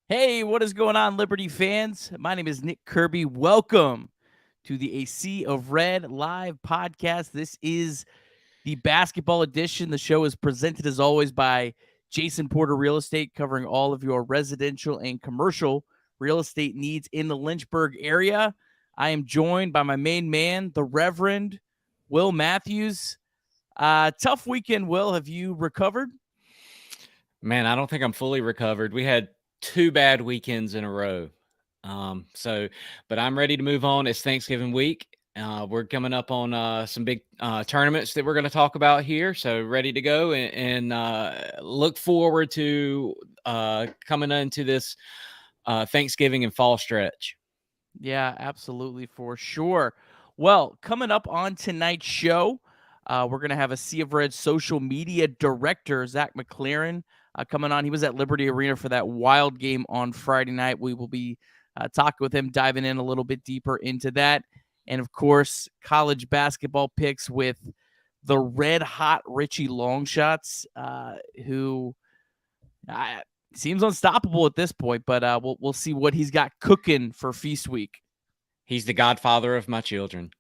Hey, what is going on, Liberty fans? My name is Nick Kirby. Welcome to the A Sea of Red live podcast. This is the basketball edition. The show is presented, as always, by Jason Porter Real Estate, covering all of your residential and commercial real estate needs in the Lynchburg area. I am joined by my main man, the Reverend Will Matthews. Tough weekend, Will. Have you recovered? Man, I don't think I'm fully recovered. We had 2 bad weekends in a row. But I'm ready to move on. It's Thanksgiving week. We're coming up on some big tournaments that we're going to talk about here. So ready to go and look forward to coming into this Thanksgiving and fall stretch. Yeah, absolutely, for sure. Well, coming up on tonight's show, we're going to have a Sea of Red social media director, Zach McLaren, coming on. He was at Liberty Arena for that wild game on Friday night. We will be talking with him, diving in a little bit deeper into that. And, of course, college basketball picks with the red-hot Richie Longshots, who seems unstoppable at this point. But we'll see what he's got cooking for Feast Week. He's the godfather of my children.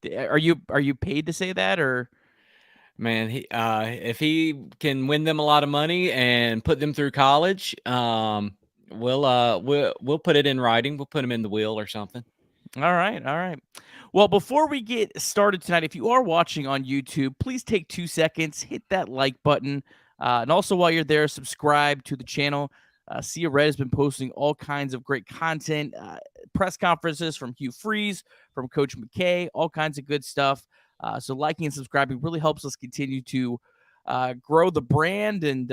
Are you paid to say that, or? Man, if he can win them a lot of money and put them through college, we'll put it in writing. We'll put him in the will or something. All right. Well, before we get started tonight, if you are watching on YouTube, please take 2 seconds, hit that like button, and also while you're there, subscribe to the channel. Sea of Red has been posting all kinds of great content, press conferences from Hugh Freeze, from Coach McKay, all kinds of good stuff. So liking and subscribing really helps us continue to grow the brand and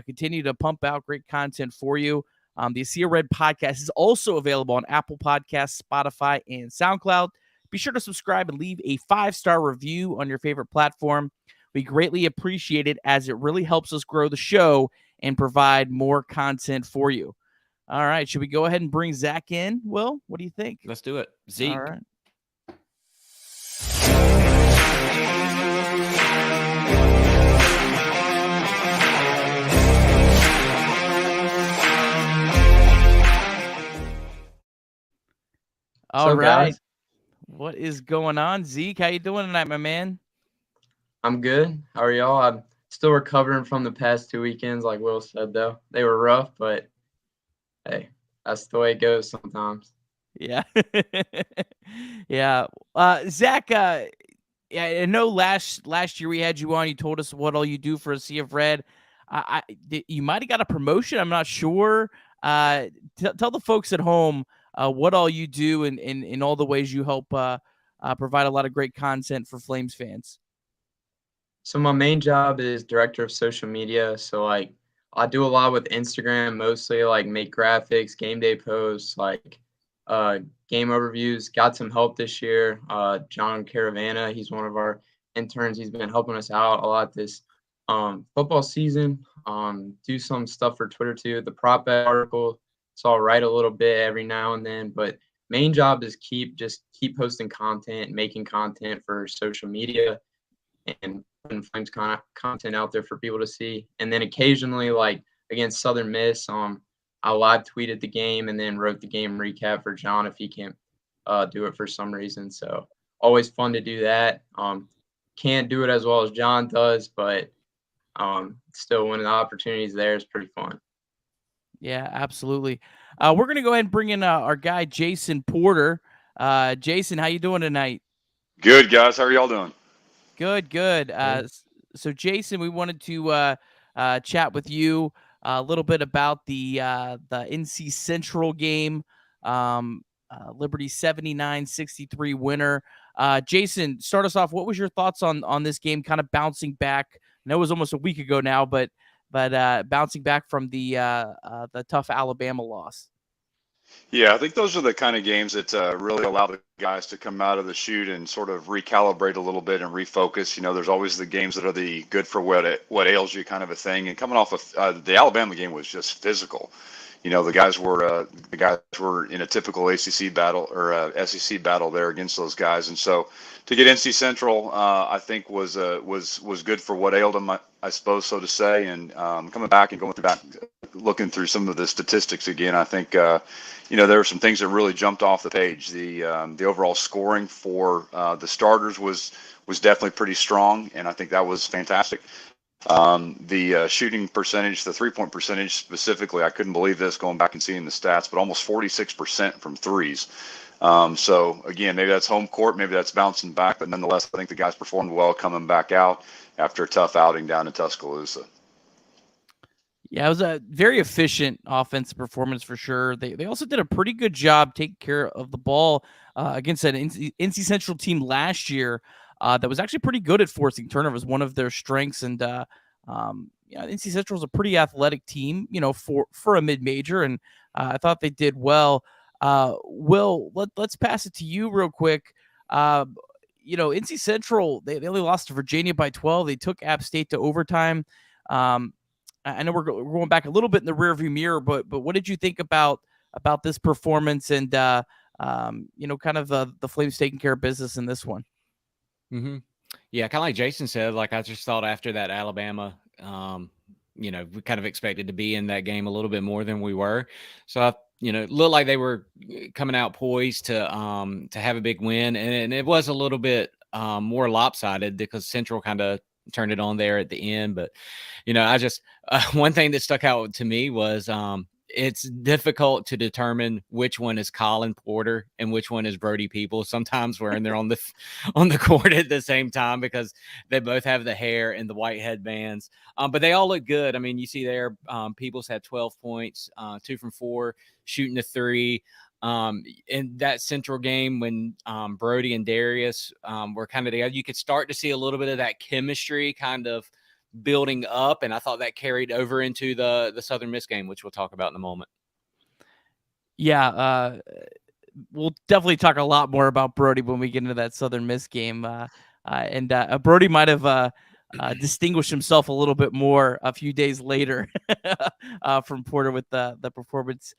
continue to pump out great content for you. The Sea of Red podcast is also available on Apple Podcasts, Spotify, and SoundCloud. Be sure to subscribe and leave a 5-star review on your favorite platform. We greatly appreciate it, as it really helps us grow the show and provide more content for you. All right, should we go ahead and bring Zach in? Will, what do you think? Let's do it. Zeke. All right. All right. Guys? What is going on, Zeke? How you doing tonight, my man? I'm good. How are y'all? I'm still recovering from the past 2 weekends, like Will said, though. They were rough, but hey, that's the way it goes sometimes. Yeah. Yeah. Zach, I know last year we had you on. You told us what all you do for a Sea of Red. You might have got a promotion. I'm not sure. Tell the folks at home what all you do and in all the ways you help provide a lot of great content for Flames fans. So my main job is director of social media. So like I do a lot with Instagram, mostly like make graphics, game day posts, like game overviews. Got some help this year. John Caravana, he's one of our interns. He's been helping us out a lot this football season. Do some stuff for Twitter too. The prop bet article. So I'll write a little bit every now and then, but main job is keep posting content, making content for social media, and putting Flames content out there for people to see. And then occasionally, like against Southern Miss. I live tweeted the game and then wrote the game recap for John if he can't do it for some reason. So always fun to do that. Can't do it as well as John does, but still when the opportunity's there, it's pretty fun. Yeah, absolutely. We're gonna go ahead and bring in our guy Jason Porter. Jason, how you doing tonight? Good, guys. How are y'all doing? Good, good. So, Jason, we wanted to chat with you a little bit about the NC Central game, Liberty 79-63 winner. Jason, start us off. What was your thoughts on this game? Kind of bouncing back. I know it was almost a week ago now, but bouncing back from the tough Alabama loss. Yeah, I think those are the kind of games that really allow the guys to come out of the chute and sort of recalibrate a little bit and refocus. You know, there's always the games that are the good for what ails you kind of a thing. And coming off of the Alabama game was just physical. You know, the guys were in a typical ACC battle or SEC battle there against those guys, and so to get NC Central, I think was good for what ailed them, I suppose, so to say. And coming back and looking through some of the statistics again, I think there were some things that really jumped off the page. The overall scoring for the starters was definitely pretty strong, and I think that was fantastic. The shooting percentage, the 3-point percentage specifically, I couldn't believe this going back and seeing the stats, but almost 46% from threes. So again, maybe that's home court, maybe that's bouncing back, but nonetheless, I think the guys performed well coming back out after a tough outing down in Tuscaloosa. Yeah, it was a very efficient offensive performance for sure. They also did a pretty good job taking care of the ball against an NC Central team last year that was actually pretty good at forcing turnovers, one of their strengths. And NC Central is a pretty athletic team, for a mid-major, and I thought they did well. Will, let's pass it to you real quick. NC Central, they only lost to Virginia by 12. They took App State to overtime. I know we're going back a little bit in the rearview mirror, but what did you think about this performance and kind of the Flames taking care of business in this one? Mm-hmm. Yeah, kind of like Jason said. Like I just thought after that Alabama, we kind of expected to be in that game a little bit more than we were. So it looked like they were coming out poised to have a big win, and it was a little bit more lopsided because Central kind of turned it on there at the end. But I just one thing that stuck out to me was it's difficult to determine which one is Colin Porter and which one is Brody People. Sometimes when they're on the court at the same time because they both have the hair and the white headbands. But they all look good. I mean, you see there, Peoples had 12 points, 2 from 4, shooting the 3. In that Central game when Brody and Darius were kind of together, you could start to see a little bit of that chemistry kind of building up, and I thought that carried over into the Southern Miss game, which we'll talk about in a moment. Yeah, we'll definitely talk a lot more about Brody when we get into that Southern Miss game, and Brody might have distinguished himself a little bit more a few days later from Porter with the performance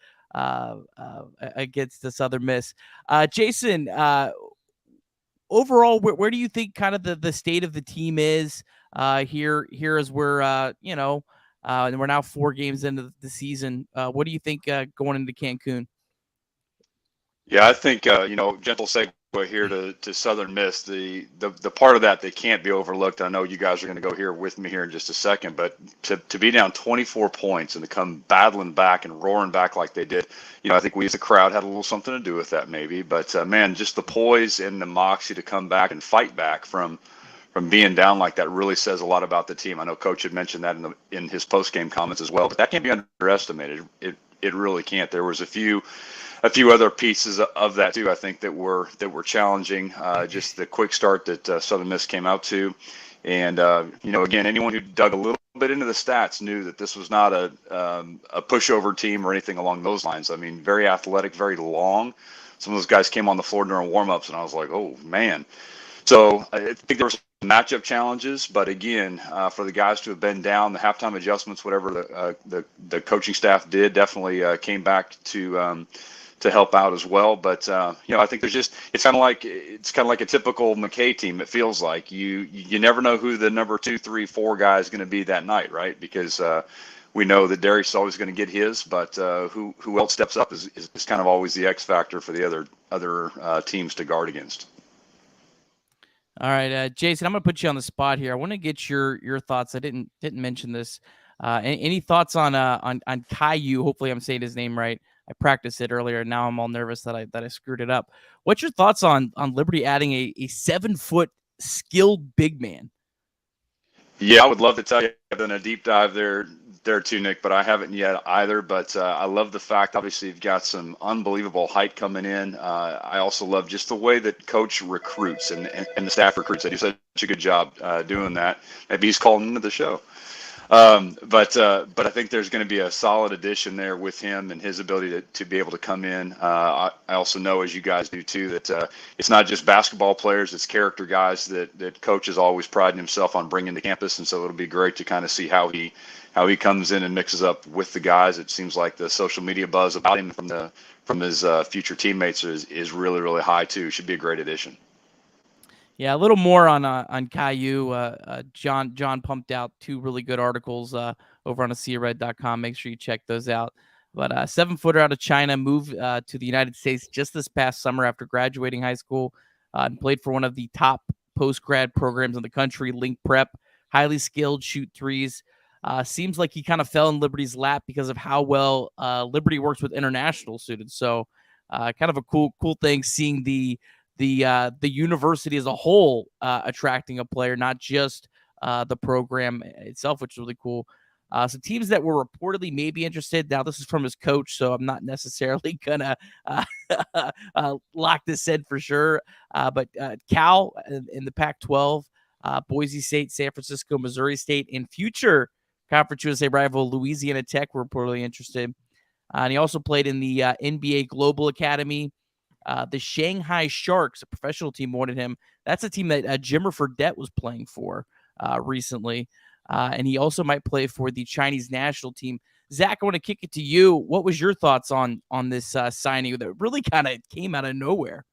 against the Southern Miss. Jason, overall, where do you think kind of the state of the team is here as we're and we're now 4 games into the season? What do you think going into Cancun? Yeah, I think gentle segue here to Southern Miss. The part of that can't be overlooked. I know you guys are going to go here with me here in just a second, but to be down 24 points and to come battling back and roaring back like they did, I think we as a crowd had a little something to do with that maybe. But man, just the poise and the moxie to come back and fight back from being down like that really says a lot about the team. I know Coach had mentioned that in his post-game comments as well, but that can't be underestimated. It really can't. There was a few other pieces of that too, I think, that were challenging. Just the quick start that Southern Miss came out to, and again, anyone who dug a little bit into the stats knew that this was not a pushover team or anything along those lines. I mean, very athletic, very long. Some of those guys came on the floor during warm-ups, and I was like, oh man. So I think there were some matchup challenges, but again, for the guys to have been down, the halftime adjustments, whatever the coaching staff did, definitely came back to help out as well. But I think it's kind of like a typical McKay team. It feels like you never know who the number 2, 3, 4 guy is going to be that night, right? Because we know that Derek's always going to get his, but who else steps up is kind of always the X factor for the other teams to guard against. All right, Jason, I'm going to put you on the spot here. I want to get your thoughts. I didn't mention this. Any thoughts on Caillou? Hopefully, I'm saying his name right. I practiced it earlier, and now I'm all nervous that I screwed it up. What's your thoughts on Liberty adding a 7-foot skilled big man? Yeah, I would love to tell you I've done a deep dive there too, Nick, but I haven't yet either. But I love the fact, obviously, you've got some unbelievable height coming in. I also love just the way that Coach recruits and the staff recruits. They do such a good job doing that. Maybe he's calling into the show. But I think there's going to be a solid addition there with him and his ability to be able to come in. I also know, as you guys do too, that it's not just basketball players, it's character guys that Coach is always priding himself on bringing to campus. And so it'll be great to kind of see how he comes in and mixes up with the guys. It seems like the social media buzz about him from his future teammates is really, really high too. Should be a great addition. Yeah, a little more on Caillou. John pumped out 2 really good articles over on ASOR.com. Make sure you check those out. But 7-footer out of China, moved to the United States just this past summer after graduating high school, and played for one of the top post-grad programs in the country, Link Prep. Highly skilled, shoot threes. Seems like he kind of fell in Liberty's lap because of how well Liberty works with international students. So kind of a cool thing seeing the university as a whole attracting a player, not just the program itself, which is really cool. So teams that were reportedly maybe interested. Now, this is from his coach, so I'm not necessarily going to lock this in for sure. But Cal in the Pac-12, Boise State, San Francisco, Missouri State, and future Conference USA rival Louisiana Tech were reportedly interested. And he also played in the NBA Global Academy. The Shanghai Sharks, a professional team, wanted him. That's a team that Jimmer Fredette was playing for recently. And he also might play for the Chinese national team. Zach, I want to kick it to you. What was your thoughts on this signing that really kind of came out of nowhere?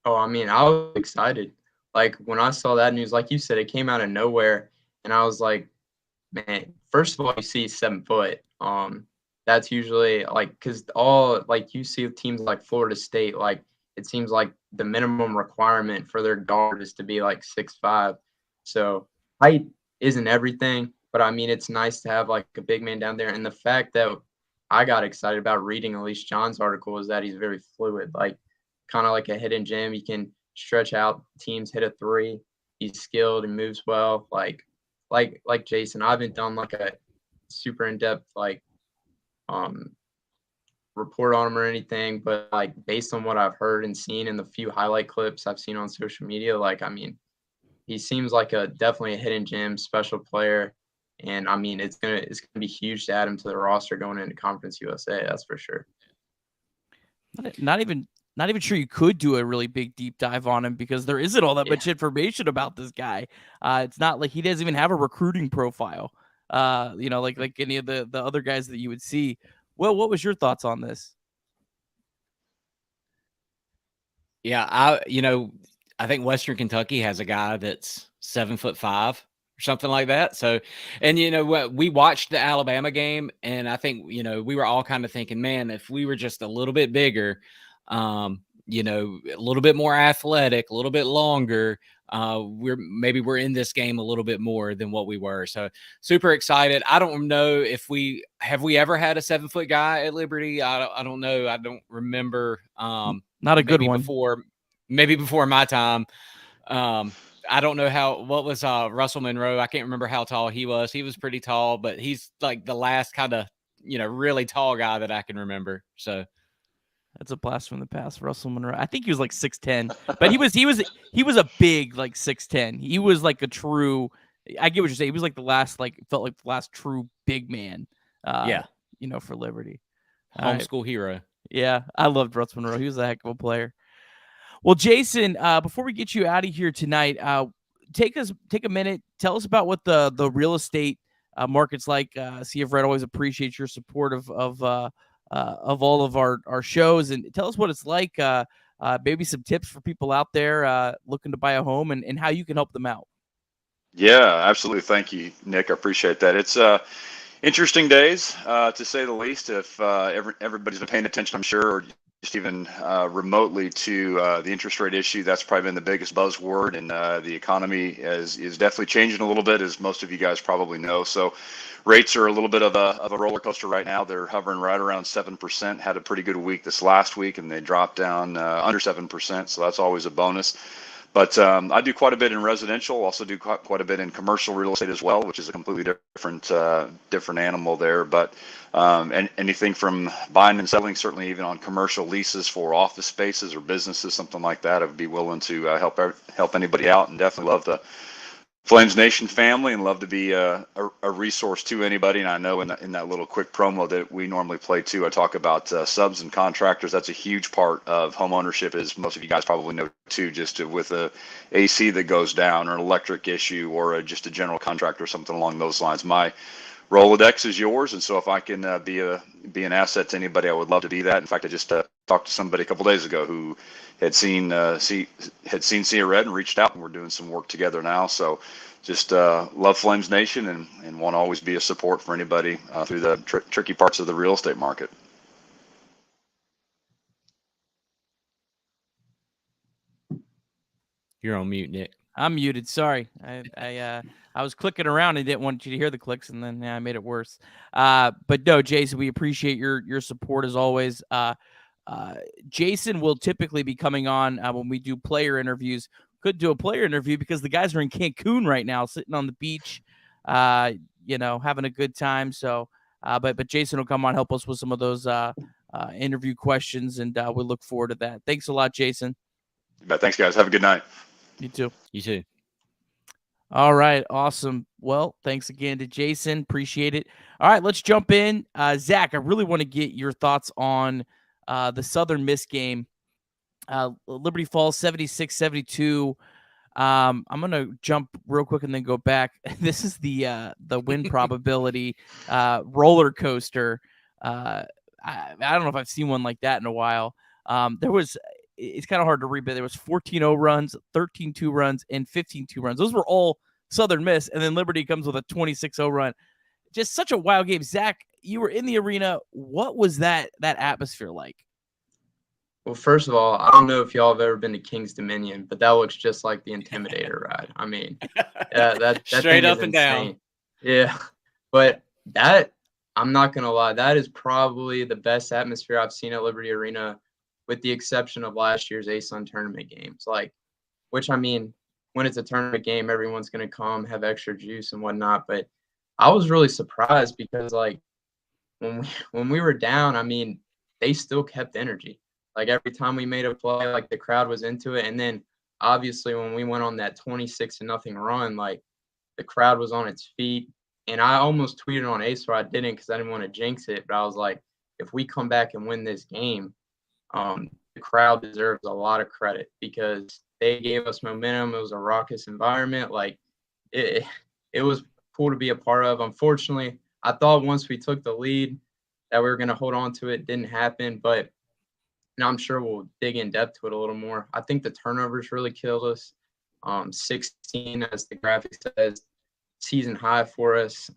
Oh, I mean, I was excited. Like, when I saw that news, like you said, it came out of nowhere. And I was like, man, first of all, you see 7 foot. That's usually like, because all like you see teams like Florida State, like it seems like the minimum requirement for their guard is to be like 6'5". So height isn't everything, but I mean, it's nice to have like a big man down there. And the fact that I got excited about reading at least John's article is that he's very fluid, like kind of like a hidden gem. He can stretch out teams, hit a 3. He's skilled and moves well. Like Jason, I haven't done like a super in-depth like report on him or anything, but like based on what I've heard and seen in the few highlight clips I've seen on social media, like, I mean, he seems like definitely a hidden gem, special player. And I mean, it's gonna be huge to add him to the roster going into Conference USA. That's for sure. Not even sure you could do a really big deep dive on him because there isn't all that much information about this guy. It's not like he doesn't even have a recruiting profile. Like any of the other guys that you would see. Well, what was your thoughts on this? Yeah, I think Western Kentucky has a guy that's 7'5" or something like that. So, and we watched the Alabama game, and I think we were all kind of thinking, man, if we were just a little bit bigger, a little bit more athletic, a little bit longer, we're in this game a little bit more than what we were. So super excited. I don't know if we ever had a 7-foot guy at Liberty. I don't know. I don't remember. Not a good one. Maybe before my time. I don't know what was Russell Monroe. I can't remember how tall he was. He was pretty tall, but he's like the last kind of, really tall guy that I can remember. So that's a blast from the past. Russell Monroe. I think he was like 6'10", but he was a big like 6'10". He was like a true. I get what you're saying. He was like felt like the last true big man. For Liberty. Homeschool hero. Yeah, I loved Russell Monroe. He was a heck of a player. Well, Jason, before we get you out of here tonight, take a minute. Tell us about what the real estate market's like. CF Red always appreciates your support of all of our shows, and tell us what it's like. Maybe some tips for people out there looking to buy a home and how you can help them out. Yeah, absolutely. Thank you, Nick. I appreciate that. Interesting days, to say the least. If everybody's been paying attention, I'm sure, or just even remotely to the interest rate issue, that's probably been the biggest buzzword, and the economy is definitely changing a little bit, as most of you guys probably know. So rates are a little bit of a roller coaster right now. They're hovering right around 7%. Had a pretty good week this last week, and they dropped down under 7%. So that's always a bonus. But I do quite a bit in residential, also do quite a bit in commercial real estate as well, which is a completely different animal there. But and anything from buying and selling, certainly even on commercial leases for office spaces or businesses, something like that, I'd be willing to help anybody out, and definitely love the Flames Nation family and love to be a resource to anybody. And I know in that little quick promo that we normally play too, I talk about subs and contractors. That's a huge part of home ownership, as most of you guys probably know too, just with a AC that goes down or an electric issue or just a general contractor or something along those lines. My Rolodex is yours, and so if I can be an asset to anybody, I would love to be that. In fact, I just talked to somebody a couple days ago who had seen Sea Red and reached out, and we're doing some work together now. So just love Flames Nation and want to always be a support for anybody through the tricky parts of the real estate market. You're on mute, Nick. I'm muted. Sorry. I was clicking around and didn't want you to hear the clicks, and then I made it worse. But no, Jason, we appreciate your support as always. Jason will typically be coming on when we do player interviews. Could do a player interview because the guys are in Cancun right now, sitting on the beach, having a good time. So, but Jason will come on, help us with some of those interview questions, and we look forward to that. Thanks a lot, Jason. Thanks, guys. Have a good night. You too. You too. All right. Awesome. Well, thanks again to Jason. Appreciate it. All right, let's jump in. Zach, I really want to get your thoughts on the Southern Miss game. Liberty Falls 76-72. I'm going to jump real quick and then go back. This is the win probability roller coaster. I don't know if I've seen one like that in a while. It's kind of hard to read, but there was 14-0 runs, 13-2 runs, and 15-2 runs. Those were all Southern Miss, and then Liberty comes with a 26-0 run. Just such a wild game. Zach, you were in the arena. What was that atmosphere like? Well, first of all, I don't know if y'all have ever been to King's Dominion, but that looks just like the Intimidator ride. I mean, that straight thing up is and insane. down. Yeah, but I'm not gonna lie, that is probably the best atmosphere I've seen at Liberty Arena, with the exception of last year's ASON tournament games. Which I mean, when it's a tournament game, everyone's gonna come, have extra juice and whatnot. But I was really surprised because when we were down, I mean, they still kept energy. Every time we made a play, the crowd was into it. And then obviously when we went on that 26-0 run, the crowd was on its feet. And I almost tweeted on ASOR. I didn't because I didn't want to jinx it. But I was like, if we come back and win this game, the crowd deserves a lot of credit because they gave us momentum. It was a raucous environment. It was cool to be a part of. Unfortunately, I thought once we took the lead that we were going to hold on to it. Didn't happen, but and I'm sure we'll dig in depth to it a little more. I think the turnovers really killed us. 16, as the graphic says, season high for us.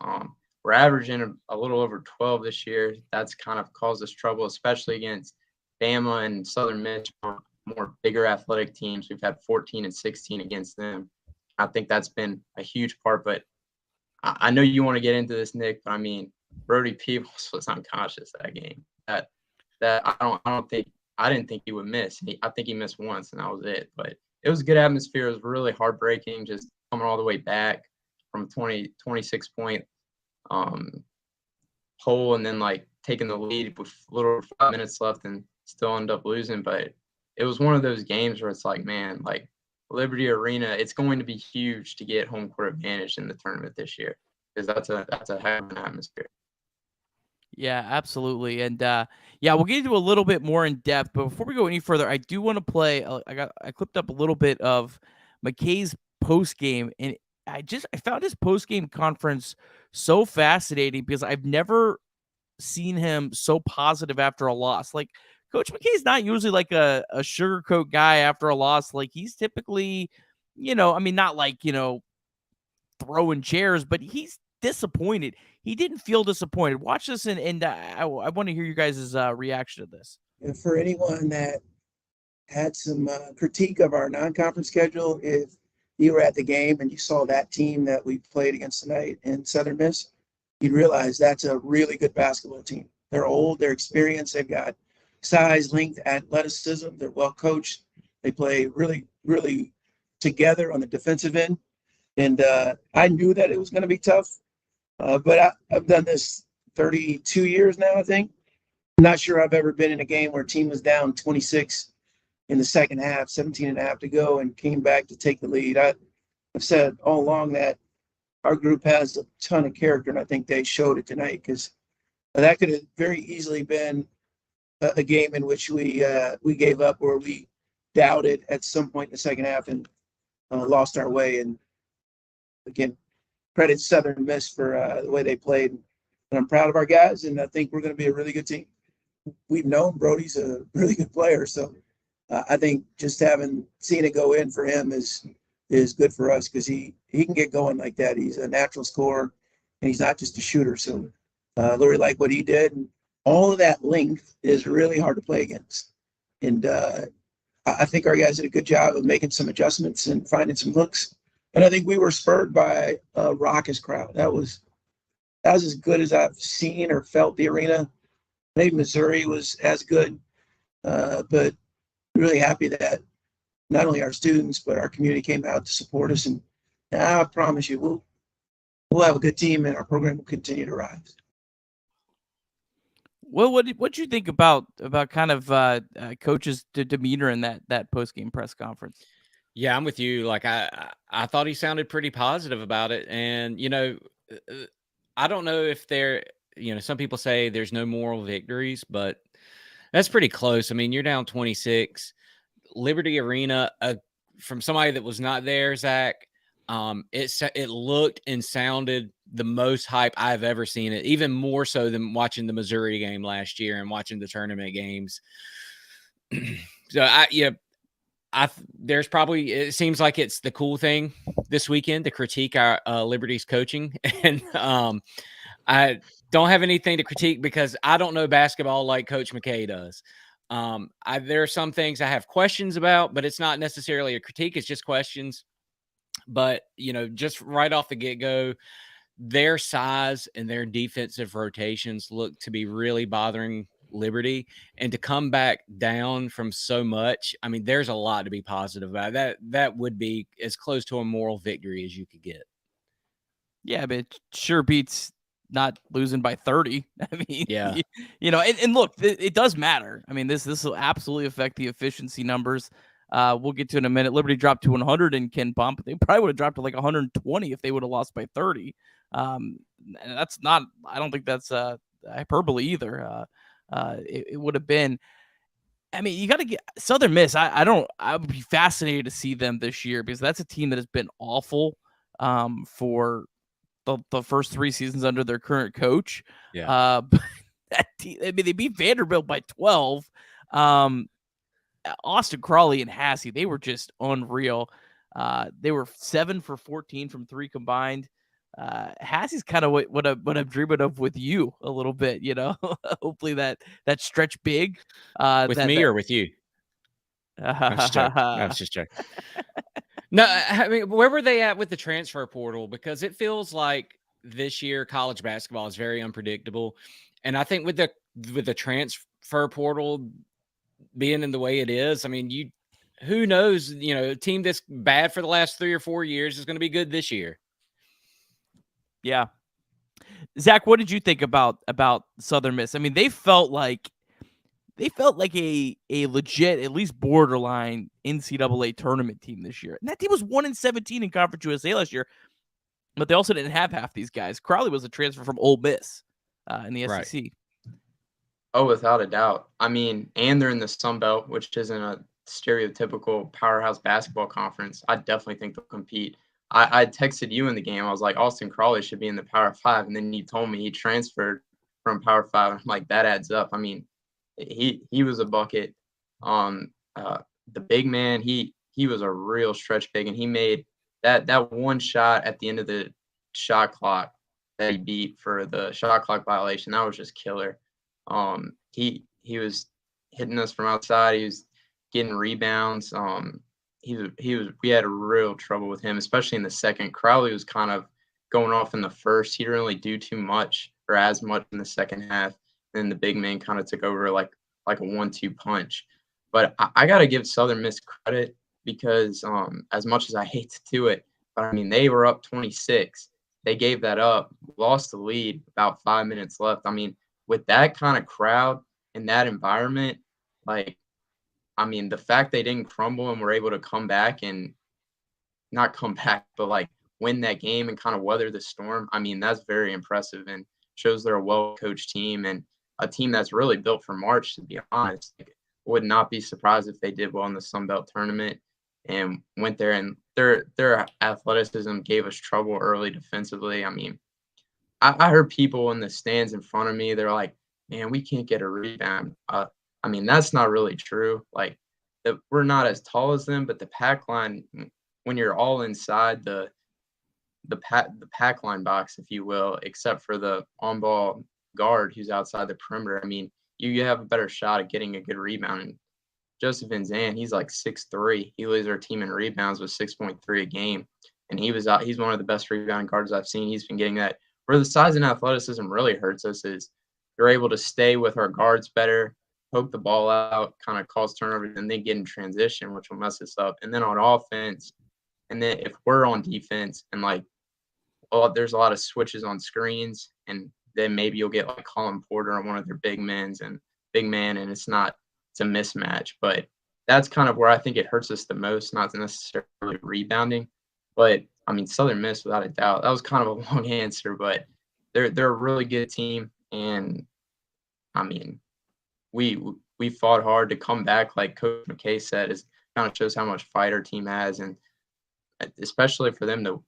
We're averaging a little over 12 this year. That's kind of caused us trouble, especially against Bama and Southern Miss, more bigger athletic teams. We've had 14 and 16 against them. I think that's been a huge part. But I know you want to get into this, Nick. But I mean, Brody Peebles was unconscious that game. I didn't think he would miss. I think he missed once, and that was it. But it was a good atmosphere. It was really heartbreaking, just coming all the way back from a 26-point hole, and then taking the lead with a little over 5 minutes left, and still end up losing. But it was one of those games where it's man, Liberty Arena, it's going to be huge to get home court advantage in the tournament this year, because that's a heck of an atmosphere. Yeah, absolutely. And we'll get into a little bit more in depth. But before we go any further, I do want to play. I clipped up a little bit of McKay's post game, and I found his post game conference so fascinating because I've never seen him so positive after a loss. Coach McKay's not usually a sugarcoat guy after a loss. He's typically, not throwing chairs, but he's disappointed. he didn't feel disappointed. Watch this, and I want to hear you guys' reaction to this. And for anyone that had some critique of our non-conference schedule, if you were at the game and you saw that team that we played against tonight in Southern Miss, you'd realize that's a really good basketball team. They're old, they're experienced, they've got size, length, athleticism, they're well coached. They play really, really together on the defensive end. And I knew that it was going to be tough, but I've done this 32 years now, I think. I'm not sure I've ever been in a game where a team was down 26 in the second half, 17 and a half to go, and came back to take the lead. I've said all along that our group has a ton of character, and I think they showed it tonight, because that could have very easily been a game in which we gave up, or we doubted at some point in the second half and lost our way. And again, credit Southern Miss for the way they played. And I'm proud of our guys, and I think we're going to be a really good team. We've known Brody's a really good player, so I think just seeing it go in for him is good for us, because he can get going like that. He's a natural scorer, and he's not just a shooter. So really like what he did. And all of that length is really hard to play against. And I think our guys did a good job of making some adjustments and finding some hooks. And I think we were spurred by a raucous crowd. That was as good as I've seen or felt the arena. Maybe Missouri was as good, but really happy that not only our students but our community came out to support us. And I promise you, we'll have a good team, and our program will continue to rise. Well, what you think about kind of coach's demeanor in that post game press conference? Yeah, I'm with you. Like I thought he sounded pretty positive about it, and I don't know if some people say there's no moral victories, but that's pretty close. I mean, you're down 26. Liberty Arena, from somebody that was not there, Zach, it looked and sounded the most hype I've ever seen it, even more so than watching the Missouri game last year and watching the tournament games. So there's probably, it seems like it's the cool thing this weekend to critique our Liberty's coaching. And I don't have anything to critique because I don't know basketball like Coach McKay does. There are some things I have questions about, but it's not necessarily a critique. It's just questions. But, just right off the get-go, their size and their defensive rotations look to be really bothering Liberty, and to come back down from so much, I mean, there's a lot to be positive about. That would be as close to a moral victory as you could get. Yeah, but it sure beats not losing by 30. I mean, yeah, and look, it does matter. I mean, this will absolutely affect the efficiency numbers. We'll get to in a minute. Liberty dropped to 100 in Ken Pump. They probably would have dropped to like 120 if they would have lost by 30. And that's not, I don't think that's hyperbole either. It would have been, I mean, you got to get Southern Miss. I would be fascinated to see them this year, because that's a team that has been awful for the first 3 seasons under their current coach. Yeah. But that team, I mean, they beat Vanderbilt by 12. Austin Crawley and Hassey, they were just unreal. They were 7 for 14 from 3 combined. Hassey's kind of what I'm dreaming of with you a little bit, hopefully that stretch big. With me or with you? I was just joking. No, I mean, where were they at with the transfer portal? Because it feels like this year college basketball is very unpredictable, and I think with the transfer portal being in the way it is, I mean, who knows? A team that's bad for the last 3 or 4 years is going to be good this year. Yeah. Zach, what did you think about Southern Miss? I mean, they felt like a legit, at least borderline NCAA tournament team this year. And that team was 1-17 in Conference USA last year, but they also didn't have half these guys. Crowley was a transfer from Ole Miss in the SEC. Right. Oh, without a doubt. I mean, and they're in the Sun Belt, which isn't a stereotypical powerhouse basketball conference. I definitely think they'll compete. I texted you in the game. I was like, Austin Crawley should be in the Power 5. And then you told me he transferred from Power 5. I'm like, that adds up. I mean, he was a bucket. The big man, he was a real stretch big. And he made that one shot at the end of the shot clock that he beat for the shot clock violation. That was just killer. He was hitting us from outside. He was getting rebounds. We had a real trouble with him, especially in the second. Crowley was kind of going off in the first. He didn't really do too much or as much in the second half. And then the big man kind of took over like a 1-2 punch. But I got to give Southern Miss credit because as much as I hate to do it, but I mean, they were up 26. They gave that up, lost the lead about 5 minutes left. I mean, with that kind of crowd in that environment, like, I mean, the fact they didn't crumble and were able to come back and not come back, but like win that game and kind of weather the storm, I mean, that's very impressive and shows they're a well-coached team and a team that's really built for March, to be honest. Like, would not be surprised if they did well in the Sun Belt tournament and went there, and their athleticism gave us trouble early defensively. I mean, I heard people in the stands in front of me, they're like, man, we can't get a rebound. I mean, that's not really true. Like, we're not as tall as them, but the pack line, when you're all inside the pack line box, if you will, except for the on-ball guard who's outside the perimeter, I mean, you have a better shot at getting a good rebound. And Joseph Van Zandt, he's like 6'3". He leads our team in rebounds with 6.3 a game. And he's one of the best rebounding guards I've seen. He's been getting that. Where the size and athleticism really hurts us is they're able to stay with our guards better, poke the ball out, kind of cause turnovers, and then get in transition, which will mess us up. And then on offense, and then if we're on defense and like, there's a lot of switches on screens, and then maybe you'll get like Colin Porter on one of their big man, and it's a mismatch. But that's kind of where I think it hurts us the most, not necessarily rebounding. But I mean, Southern Miss, without a doubt, that was kind of a long answer, but they're a really good team, and I mean, we fought hard to come back. Like Coach McKay said, it kind of shows how much fight our team has, and especially for them to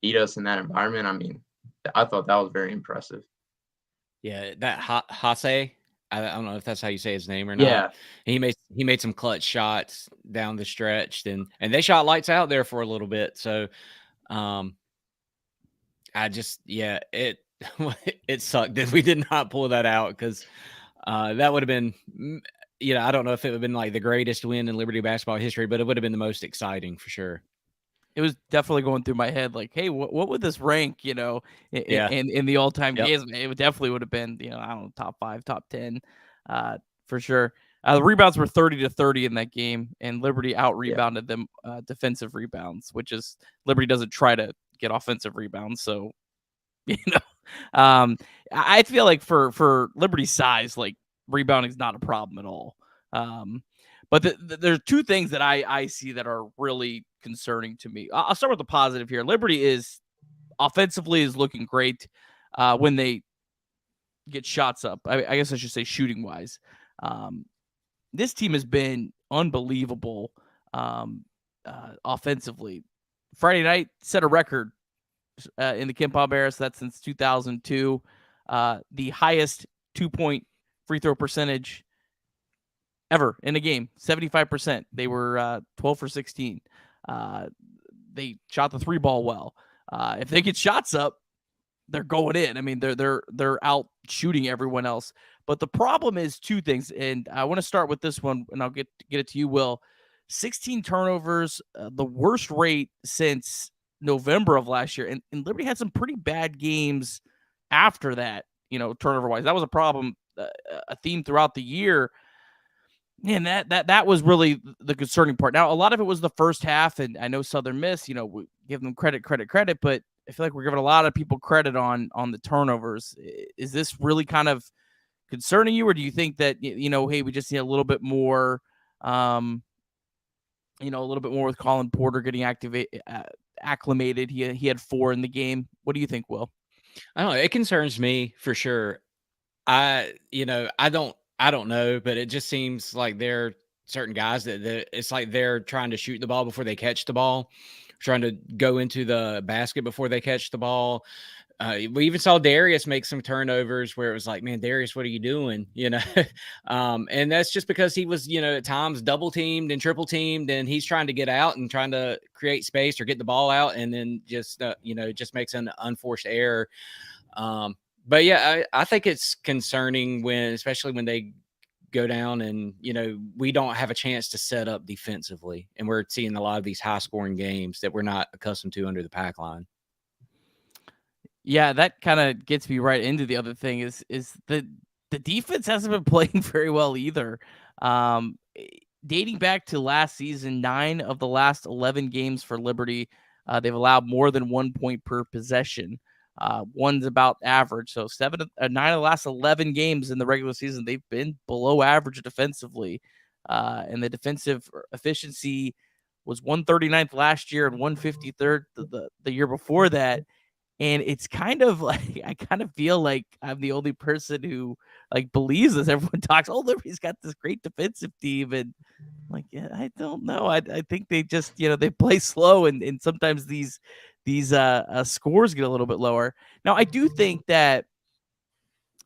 beat us in that environment. I mean, I thought that was very impressive. Yeah, that Hase, I don't know if that's how you say his name or not. Yeah, he made some clutch shots down the stretch, and they shot lights out there for a little bit. So, it sucked that we did not pull that out because that would have been, I don't know if it would have been like the greatest win in Liberty basketball history, but it would have been the most exciting for sure. It was definitely going through my head, like, hey, what would this rank, in the all-time games? It definitely would have been, I don't know, top 5, top 10, for sure. The rebounds were 30-30 in that game, and Liberty out-rebounded them defensive rebounds, which is Liberty doesn't try to get offensive rebounds, so I feel like for Liberty's size, like rebounding is not a problem at all. But there's two things that I see that are really concerning to me. I'll start with the positive here. Liberty is offensively is looking great when they get shots up. I guess I should say shooting wise. This team has been unbelievable offensively. Friday night set a record in the Ken Pom Era. So that's since 2002. The highest 2-point free throw percentage ever in a game, 75%. They were 12 for 16. They shot the 3-ball well. If they get shots up, they're going in. I mean, they're out shooting everyone else. But the problem is two things, and I want to start with this one, and I'll get it to you, Will. 16 turnovers, the worst rate since November of last year, and Liberty had some pretty bad games after that. Turnover-wise, that was a problem, a theme throughout the year. And that was really the concerning part. Now, a lot of it was the first half, and I know Southern Miss, we give them credit, but I feel like we're giving a lot of people credit on the turnovers. Is this really kind of concerning you, or do you think that, hey, we just need a little bit more, a little bit more with Colin Porter getting acclimated? He had 4 in the game. What do you think, Will? I don't know. It concerns me for sure. I don't know, but it just seems like there are certain guys that it's like they're trying to shoot the ball before they catch the ball, trying to go into the basket before they catch the ball. We even saw Darius make some turnovers where it was like, man, Darius, what are you doing? And that's just because he was, at times double teamed and triple teamed, and he's trying to get out and trying to create space or get the ball out, and then just makes an unforced error. But yeah, I think it's concerning especially when they go down and, we don't have a chance to set up defensively. And we're seeing a lot of these high scoring games that we're not accustomed to under the pack line. Yeah, that kind of gets me right into the other thing is the defense hasn't been playing very well either. Dating back to last season, 9 of the last 11 games for Liberty, they've allowed more than 1 point per possession. One's about average. So 9 of the last 11 games in the regular season, they've been below average defensively. And the defensive efficiency was 139th last year and 153rd the year before that. And it's kind of like I kind of feel like I'm the only person who believes this. Everyone talks, oh, Liberty's got this great defensive team, and I'm like, yeah, I don't know. I think they just they play slow, and sometimes these scores get a little bit lower. Now, I do think that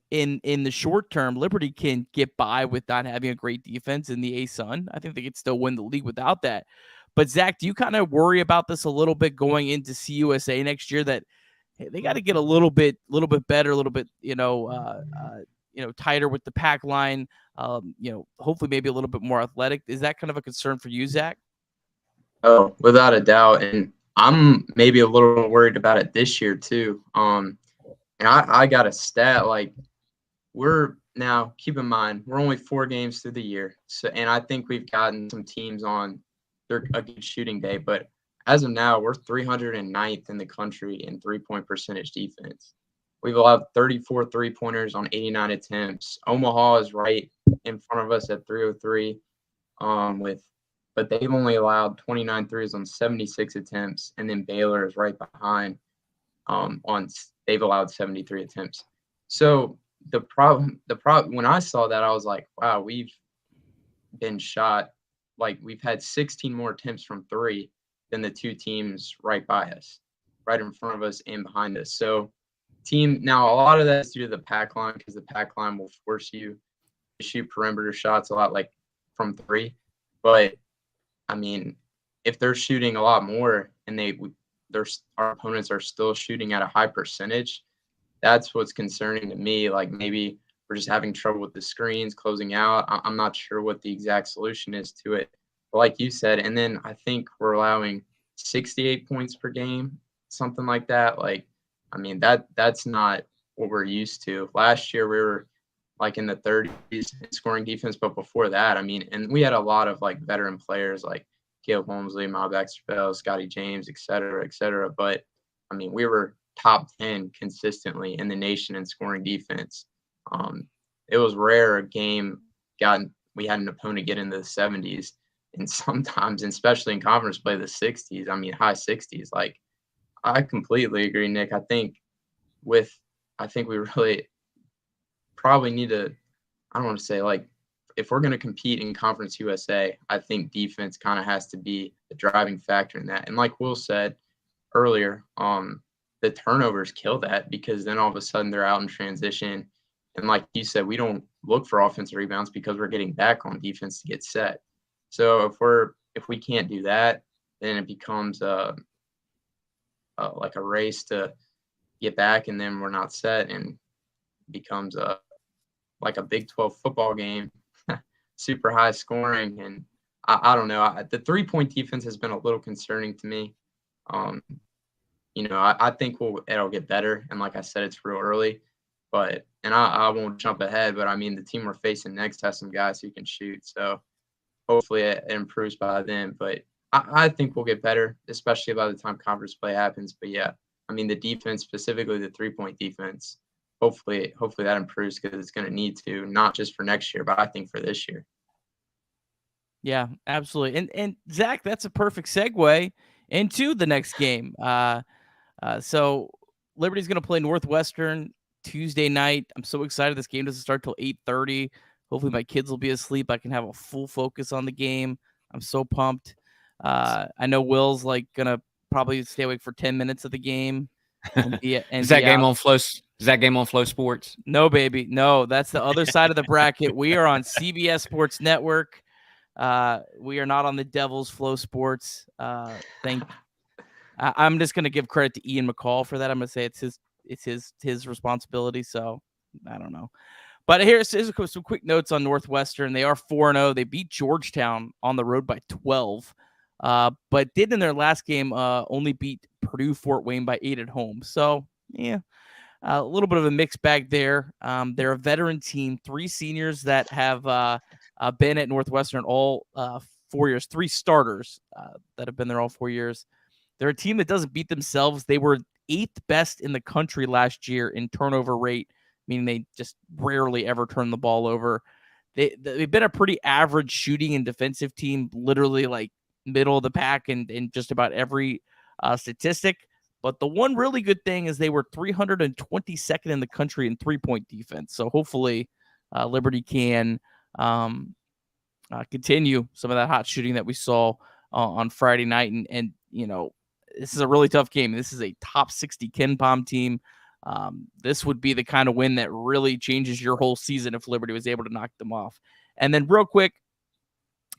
in the short term, Liberty can get by with not having a great defense in the ASUN. I think they could still win the league without that. But Zach, do you kind of worry about this a little bit going into CUSA next year that they got to get a little bit better, a little bit, tighter with the pack line, hopefully maybe a little bit more athletic. Is that kind of a concern for you, Zach? Oh, without a doubt. And I'm maybe a little worried about it this year too. And I got a stat, we're now, keep in mind, we're only 4 games through the year. So, and I think we've gotten some teams on a good shooting day, but as of now, we're 309th in the country in 3-point percentage defense. We've allowed 34 3-pointers on 89 attempts. Omaha is right in front of us at 303, but they've only allowed 29 threes on 76 attempts, and then Baylor is right behind. They've allowed 73 attempts. So the problem when I saw that, I was like, wow, we've been shot. We've had 16 more attempts from 3 than the 2 teams right by us, right in front of us and behind us. So now a lot of that is due to the pack line, because the pack line will force you to shoot perimeter shots a lot, from 3. But I mean, if they're shooting a lot more and our opponents are still shooting at a high percentage, that's what's concerning to me. Maybe we're just having trouble with the screens closing out. I'm not sure what the exact solution is to it. But like you said, and then I think we're allowing 68 points per game, something like that. That's not what we're used to. Last year we were in the 30s in scoring defense, but before that, and we had a lot of veteran players like Caleb Holmesley, Miles Baxter-Bell, Scotty James, et cetera, et cetera. But we were top 10 consistently in the nation in scoring defense. It was rare a game we had an opponent get into the 70s, and sometimes, especially in conference play, the 60s. High 60s. I completely agree, Nick. I think we really probably need to. I don't want to say if we're going to compete in Conference USA, I think defense kind of has to be the driving factor in that. And like Will said earlier, the turnovers kill that, because then all of a sudden they're out in transition. And like you said, we don't look for offensive rebounds because we're getting back on defense to get set. So if we can't do that, then it becomes a race to get back, and then we're not set, and becomes a Big 12 football game, super high scoring. And I don't know. The 3-point defense has been a little concerning to me. I think it'll get better. And like I said, it's real early, and I won't jump ahead, but the team we're facing next has some guys who can shoot. So hopefully it improves by then. But I think we'll get better, especially by the time conference play happens. But yeah, the defense, specifically the 3-point defense, hopefully that improves, because it's going to need to, not just for next year, but I think for this year. Yeah, absolutely. And Zach, that's a perfect segue into the next game. So Liberty's going to play Northwestern Tuesday night. I'm so excited. This game doesn't start till 8:30. Hopefully my kids will be asleep. I can have a full focus on the game. I'm so pumped. I know Will's gonna probably stay awake for 10 minutes of the game. Is that game on Flow? Is that game on Flow Sports? No, baby. No, that's the other side of the bracket. We are on CBS Sports Network. We are not on the Devil's Flow Sports. I'm just gonna give credit to Ian McCall for that. I'm gonna say it's it's his responsibility. So I don't know. But here's some quick notes on Northwestern. They are 4-0. They beat Georgetown on the road by 12, but did in their last game only beat Purdue Fort Wayne by 8 at home. So, yeah, a little bit of a mixed bag there. They're a veteran team, 3 seniors that have been at Northwestern all 4 years, 3 starters that have been there all 4 years. They're a team that doesn't beat themselves. They were 8th best in the country last year in turnover rate, meaning they just rarely ever turn the ball over. They've been a pretty average shooting and defensive team, literally like middle of the pack in just about every statistic. But the one really good thing is they were 322nd in the country in three-point defense. So hopefully Liberty can continue some of that hot shooting that we saw on Friday night. And you know, this is a really tough game. This is a top 60 KenPom team. This would be the kind of win that really changes your whole season if Liberty was able to knock them off. And then real quick,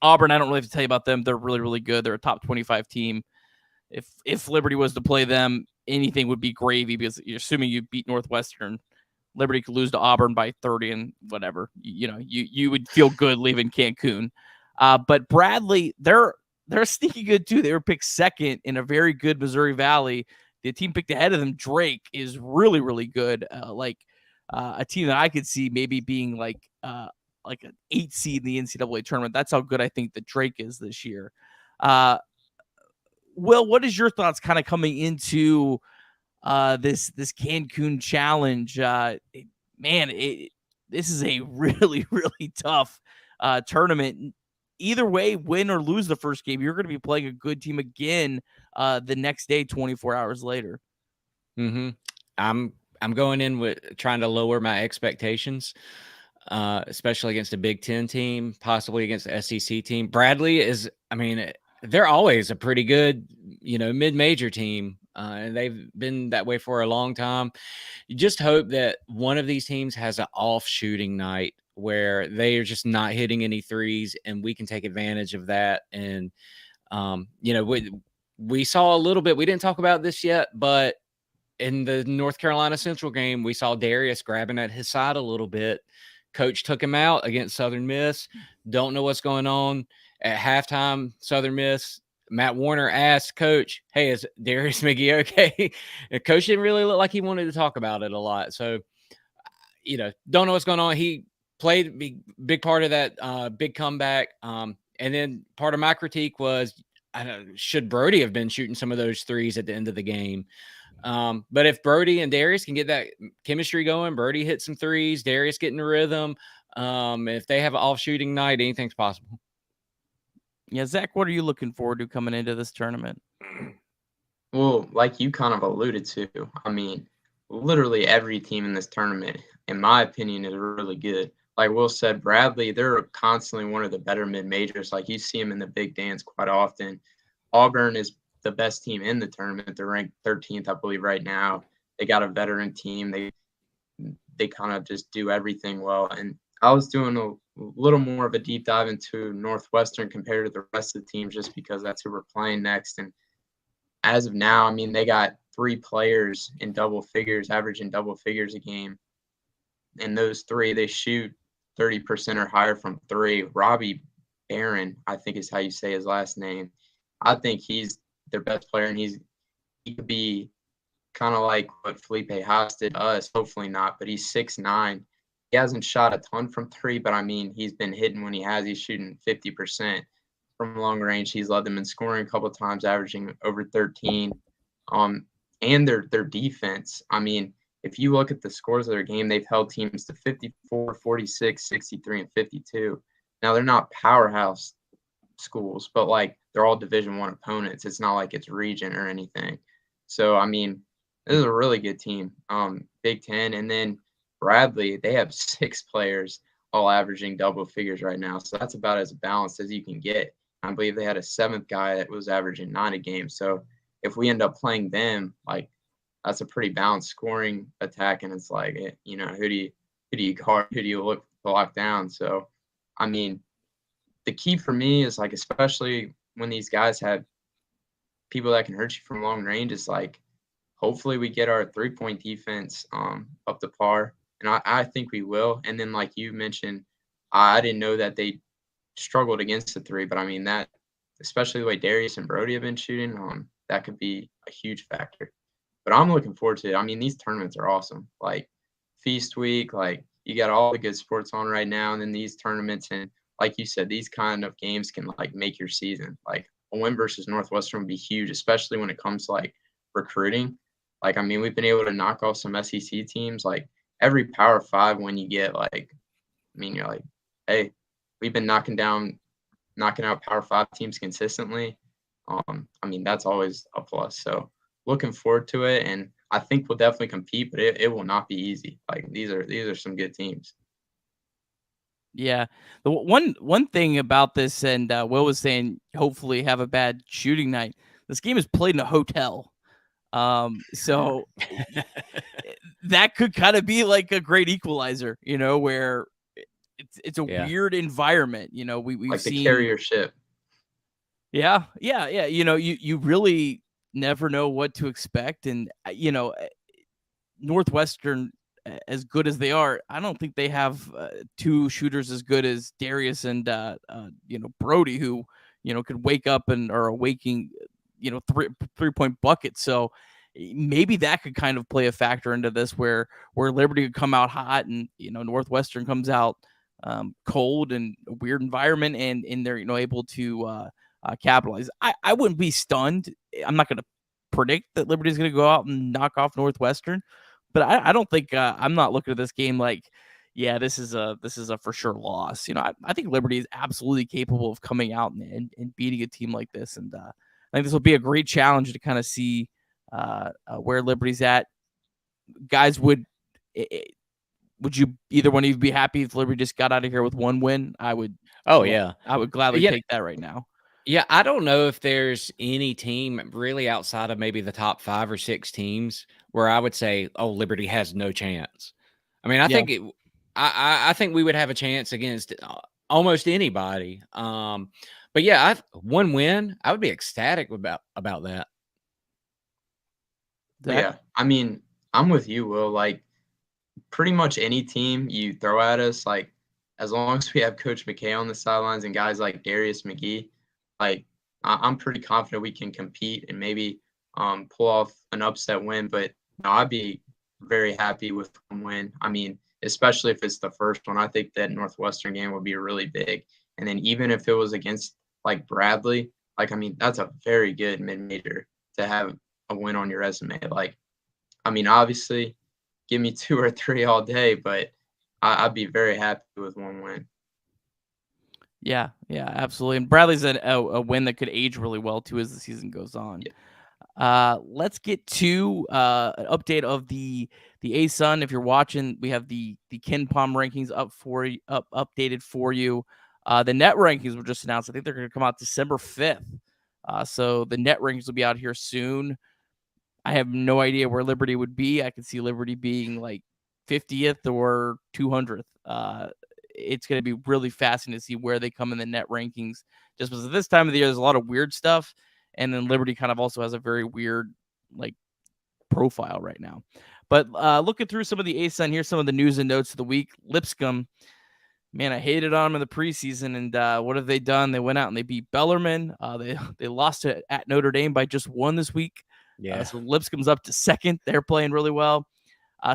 Auburn, I don't really have to tell you about them. They're really, really good. They're a top 25 team. If Liberty was to play them, anything would be gravy because you're assuming you beat Northwestern. Liberty could lose to Auburn by 30 and whatever. You would feel good leaving Cancun. But Bradley, they're sneaky good too. They were picked second in a very good Missouri Valley. The team picked ahead of them, Drake, is really, really good. A team that I could see maybe being like an 8 seed in the NCAA tournament. That's how good I think that Drake is this year. Will, what is your thoughts kind of coming into this Cancun challenge? This is a really, really tough tournament. Either way, win or lose the first game, you're going to be playing a good team again the next day, 24 hours later. Mm-hmm. I'm going in with trying to lower my expectations, especially against a Big Ten team, possibly against the SEC team. Bradley is, they're always a pretty good, mid-major team, and they've been that way for a long time. You just hope that one of these teams has an off shooting night where they are just not hitting any threes, and we can take advantage of that. And, we saw a little bit, we didn't talk about this yet, but in the North Carolina Central game, we saw Darius grabbing at his side a little bit. Coach took him out against Southern Miss. Don't know what's going on. At halftime, Southern Miss, Matt Warner asked Coach, "Hey, is Darius McGee okay?" And Coach didn't really look like he wanted to talk about it a lot. So, don't know what's going on. He played a big part of that big comeback. And then part of my critique was, should Brody have been shooting some of those threes at the end of the game? But if Brody and Darius can get that chemistry going, Brody hit some threes, Darius getting a rhythm. If they have an off shooting night, anything's possible. Yeah, Zach, what are you looking forward to coming into this tournament? Well, like you kind of alluded to, literally every team in this tournament, in my opinion, is really good. Like Will said, Bradley, they're constantly one of the better mid-majors. Like you see them in the big dance quite often. Auburn is the best team in the tournament. They're ranked 13th, I believe, right now. They got a veteran team. They kind of just do everything well. And I was doing a little more of a deep dive into Northwestern compared to the rest of the teams just because that's who we're playing next. And as of now, they got 3 players in double figures, averaging double figures a game. And those 3, they shoot 30% or higher from 3. Robbie Barron, I think is how you say his last name. I think he's their best player, and he could be kind of like what Felipe Haas did to us. Hopefully not, but he's 6'9". He hasn't shot a ton from 3, but he's been hitting when he has. He's shooting 50% from long range. He's led them in scoring a couple of times, averaging over 13. And their defense. If you look at the scores of their game, they've held teams to 54, 46, 63, and 52. Now they're not powerhouse schools, but they're all Division I opponents. It's not like it's region or anything. So this is a really good team. Big Ten, and then Bradley, they have 6 players all averaging double figures right now. So that's about as balanced as you can get. I believe they had a 7th guy that was averaging 9 a game. So if we end up playing them, that's a pretty balanced scoring attack, and it's who do you guard, who do you look to lock down? So the key for me is especially when these guys have people that can hurt you from long range, is hopefully we get our 3-point defense up to par, and I think we will. And then like you mentioned, I didn't know that they struggled against the three, but I mean that, especially the way Darius and Brody have been shooting, that could be a huge factor. But I'm looking forward to it. I mean, these tournaments are awesome. Like Feast Week, like you got all the good sports on right now, and then these tournaments, and like you said, these kind of games can like make your season. Like a win versus Northwestern would be huge, especially when it comes to like recruiting. Like, I mean, we've been able to knock off some SEC teams. Like every Power Five when you get like, I mean, you're like, hey, we've been knocking out Power Five teams consistently. I mean, that's always a plus. So looking forward to it, and I think we'll definitely compete, but it will not be easy. Like these are some good teams. Yeah. The one thing about this, and Will was saying, hopefully have a bad shooting night. This game is played in a hotel. So that could kind of be like a great equalizer, where it's a weird environment. We've like seen the carrier ship. Yeah. You really never know what to expect, and Northwestern, as good as they are, I don't think they have two shooters as good as Darius and Brody, who could wake up and are a waking 3-point bucket. So maybe that could kind of play a factor into this, where Liberty would come out hot and Northwestern comes out cold and a weird environment, and they're able to capitalize. I wouldn't be stunned. I'm not going to predict that Liberty's going to go out and knock off Northwestern, but I don't think I'm not looking at this game like, yeah, this is a for sure loss. I think Liberty is absolutely capable of coming out and beating a team like this, and I think this will be a great challenge to kind of see where Liberty's at. Guys, would you, either one of you, be happy if Liberty just got out of here with one win? I would. Oh yeah, I would gladly take that right now. Yeah, I don't know if there's any team really outside of maybe the top 5 or 6 teams where I would say, "Oh, Liberty has no chance." I mean, I think we would have a chance against almost anybody. But yeah, one win, I would be ecstatic about that. Yeah, I mean, I'm with you, Will. Like, pretty much any team you throw at us, like, as long as we have Coach McKay on the sidelines and guys like Darius McGee, like, I'm pretty confident we can compete and maybe pull off an upset win. But no, I'd be very happy with one win. I mean, especially if it's the first one. I think that Northwestern game would be really big. And then even if it was against like Bradley, like, I mean, that's a very good mid-major to have a win on your resume. Like, I mean, obviously, give me 2 or 3 all day, but I'd be very happy with one win. Yeah, absolutely. And Bradley's a win that could age really well too as the season goes on. Yeah. Let's get to an update of the ASUN. If you're watching, we have the Ken Palm rankings updated for you. The net rankings were just announced. I think they're going to come out December 5th. So the net rankings will be out here soon. I have no idea where Liberty would be. I could see Liberty being like 50th or 200th. It's going to be really fascinating to see where they come in the net rankings, just because at this time of the year, there's a lot of weird stuff. And then Liberty kind of also has a very weird like profile right now. But looking through some of the ASUN, here's some of the news and notes of the week. Lipscomb, man, I hated on them in the preseason. And what have they done? They went out and they beat Bellarmine. They lost at Notre Dame by just 1 this week. Yeah. So Lipscomb's up to 2nd. They're playing really well.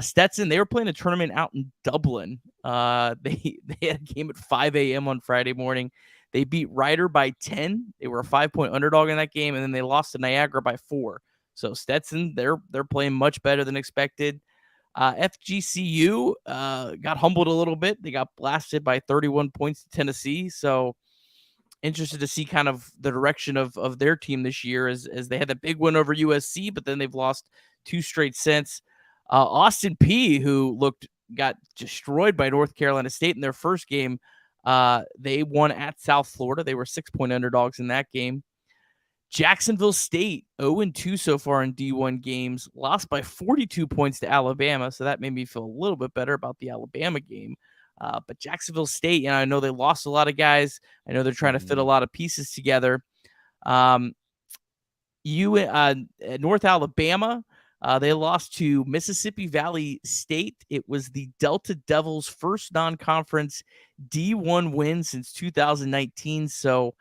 Stetson, they were playing a tournament out in Dublin. They had a game at 5 a.m. on Friday morning. They beat Ryder by 10. They were a 5-point underdog in that game, and then they lost to Niagara by 4. So Stetson, they're playing much better than expected. FGCU got humbled a little bit. They got blasted by 31 points to Tennessee. So interested to see kind of the direction of their team this year, as they had the big win over USC, but then they've lost 2 straight since. Austin P, who got destroyed by North Carolina State in their first game. They won at South Florida. They were 6-point underdogs in that game. Jacksonville State, 0-2 so far in D1 games, lost by 42 points to Alabama. So that made me feel a little bit better about the Alabama game. But Jacksonville State, I know they lost a lot of guys. I know they're trying to fit a lot of pieces together. North Alabama, They lost to Mississippi Valley State. It was the Delta Devils' first non-conference D1 win since 2019. So,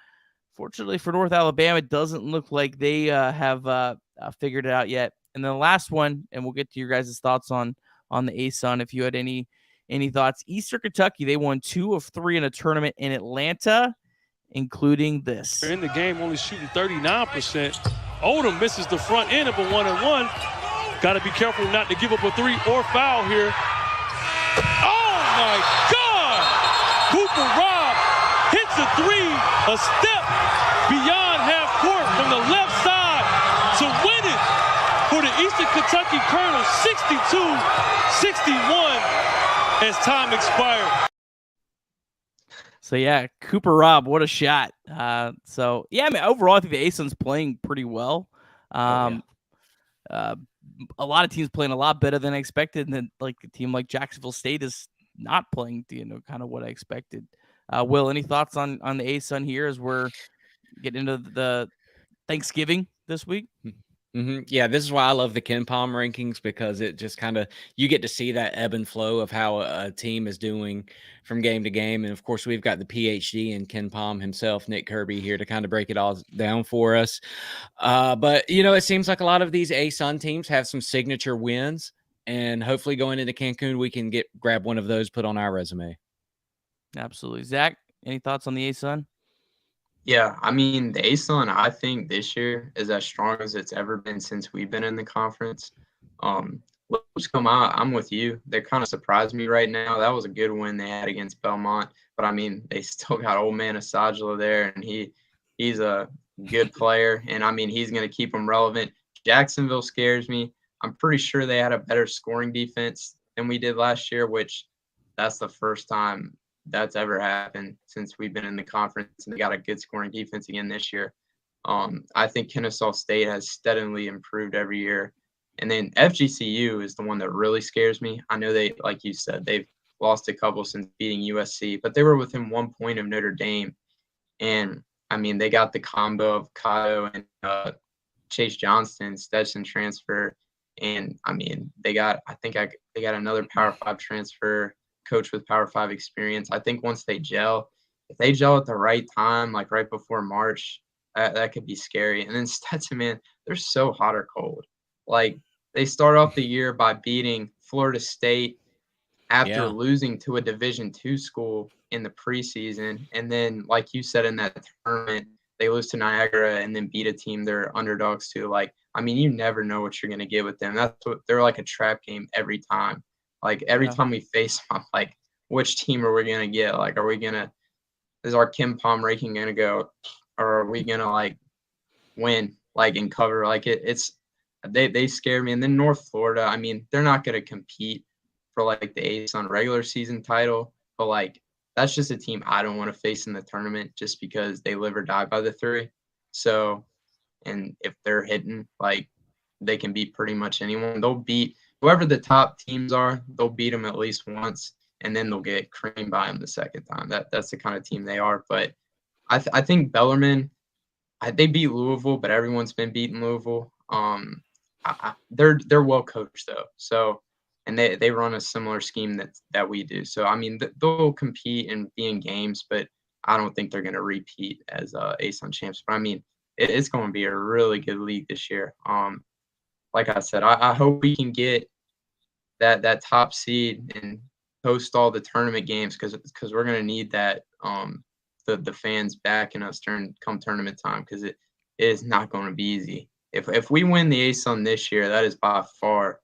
fortunately for North Alabama, it doesn't look like they have figured it out yet. And then the last one, and we'll get to your guys' thoughts on the ASUN if you had any thoughts. Eastern Kentucky, they won 2 of 3 in a tournament in Atlanta, including this. In the game, only shooting 39%. Odom misses the front end of a 1-on-1. Got to be careful not to give up a 3 or foul here. Oh, my God! Cooper Robb hits a 3, a step beyond half court from the left side to win it for the Eastern Kentucky Colonels, 62-61 as time expired. So, yeah, Cooper Robb, what a shot. So, yeah, I mean, overall, I think the ASUN's playing pretty well. A lot of teams playing a lot better than I expected, and then, like, a team like Jacksonville State is not playing, kind of what I expected. Will, any thoughts on the ASUN here as we're getting into the Thanksgiving this week? Mm-hmm. Yeah, this is why I love the KenPom rankings, because it just kind of, you get to see that ebb and flow of how a team is doing from game to game. And of course, we've got the PhD in KenPom himself, Nick Kirby, here to kind of break it all down for us. But, it seems like a lot of these ASUN teams have some signature wins, and hopefully going into Cancun, we can grab one of those put on our resume. Absolutely. Zach, any thoughts on the ASUN? Yeah, I mean, the ASUN, I think this year is as strong as it's ever been since we've been in the conference. Let's come out. I'm with you. They kind of surprised me right now. That was a good win they had against Belmont. But, I mean, they still got old man Asajala there, and he's a good player. And, I mean, he's going to keep them relevant. Jacksonville scares me. I'm pretty sure they had a better scoring defense than we did last year, which that's the first time that's ever happened since we've been in the conference, and they got a good scoring defense again this year. I think Kennesaw State has steadily improved every year. And then FGCU is the one that really scares me. I know they, like you said, they've lost a couple since beating USC, but they were within 1 point of Notre Dame. And, I mean, they got the combo of Kato and Chase Johnston, Stetson transfer. And, I mean, they got another Power 5 transfer, coach with Power 5 experience. I think once they gel, if they gel at the right time, like right before March, that could be scary. And then Stetson, man, they're so hot or cold. Like, they start off the year by beating Florida State after losing to a Division II school in the preseason. And then, like you said, in that tournament, they lose to Niagara and then beat a team they're underdogs to. Like, I mean, you never know what you're going to get with them. They're like a trap game every time. Like, every time we face them, I'm like, which team are we going to get? Like, is our KenPom ranking going to go, or are we going to, like, win, like, and cover? Like, they scare me. And then North Florida, I mean, they're not going to compete for, like, the ASUN regular season title, but, like, that's just a team I don't want to face in the tournament just because they live or die by the 3. So, and if they're hitting, like, they can beat pretty much anyone. They'll beat whoever the top teams are, they'll beat them at least once, and then they'll get creamed by them the second time. That's the kind of team they are. But I think Bellarmine, they beat Louisville, but everyone's been beating Louisville. They're well coached though. So, and they run a similar scheme that we do. So, I mean, they'll compete and be in games, but I don't think they're going to repeat as ASUN champs. But I mean, it's going to be a really good league this year. Like I said, I hope we can get that top seed and host all the tournament games because we're going to need that the fans backing us come tournament time, because it is not going to be easy. If we win the ASUN this year, that is by far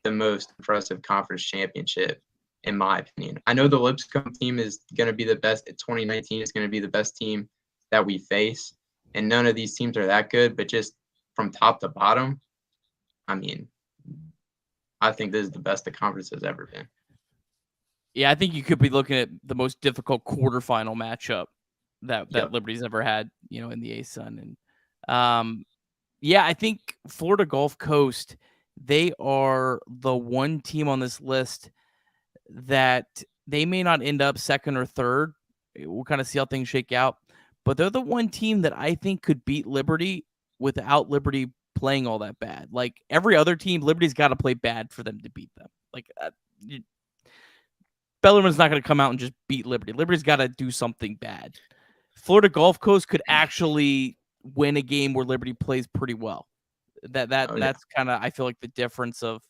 the most impressive conference championship, in my opinion. I know the Lipscomb team is going to be the best. 2019 is going to be the best team that we face, and none of these teams are that good. But just from top to bottom, I mean, I think this is the best the conference has ever been. Yeah, I think you could be looking at the most difficult quarterfinal matchup that Liberty's ever had, in the ASUN. And I think Florida Gulf Coast, they are the one team on this list that they may not end up second or third. We'll kind of see how things shake out. But they're the one team that I think could beat Liberty without Liberty playing all that bad. Like every other team, Liberty's got to play bad for them to beat them. Like Bellarmine's not going to come out and just beat Liberty. Liberty's got to do something bad. Florida Gulf Coast could actually win a game where Liberty plays pretty well. That's kind of, I feel like, the difference of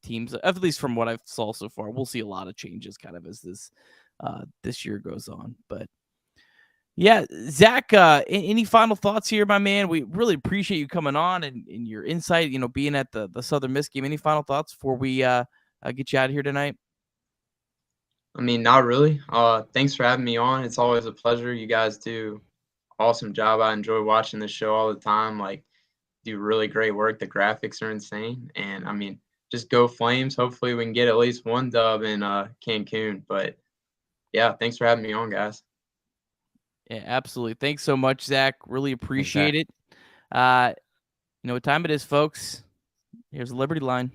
teams, at least from what I've saw so far. We'll see a lot of changes kind of as this year goes on. But yeah, Zach, any final thoughts here, my man? We really appreciate you coming on and your insight, being at the Southern Miss game. Any final thoughts before we get you out of here tonight? I mean, not really. Thanks for having me on. It's always a pleasure. You guys do awesome job. I enjoy watching the show all the time. Like, do really great work. The graphics are insane. And I mean, just go Flames. Hopefully we can get at least one dub in Cancun. But yeah, thanks for having me on, guys. Yeah, absolutely. Thanks so much, Zach. Really appreciate it. You know what time it is, folks. Here's the Liberty Line.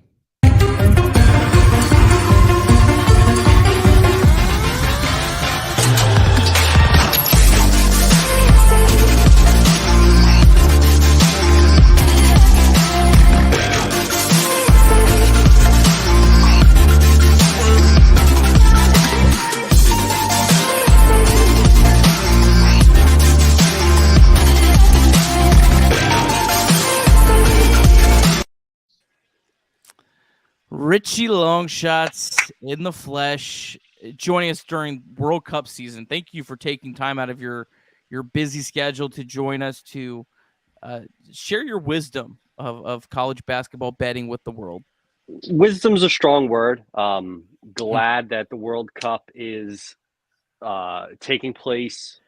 Richie Longshots in the flesh, joining us during World Cup season. Thank you for taking time out of your busy schedule to join us to share your wisdom of college basketball betting with the world. Wisdom's a strong word. Glad that the World Cup is taking place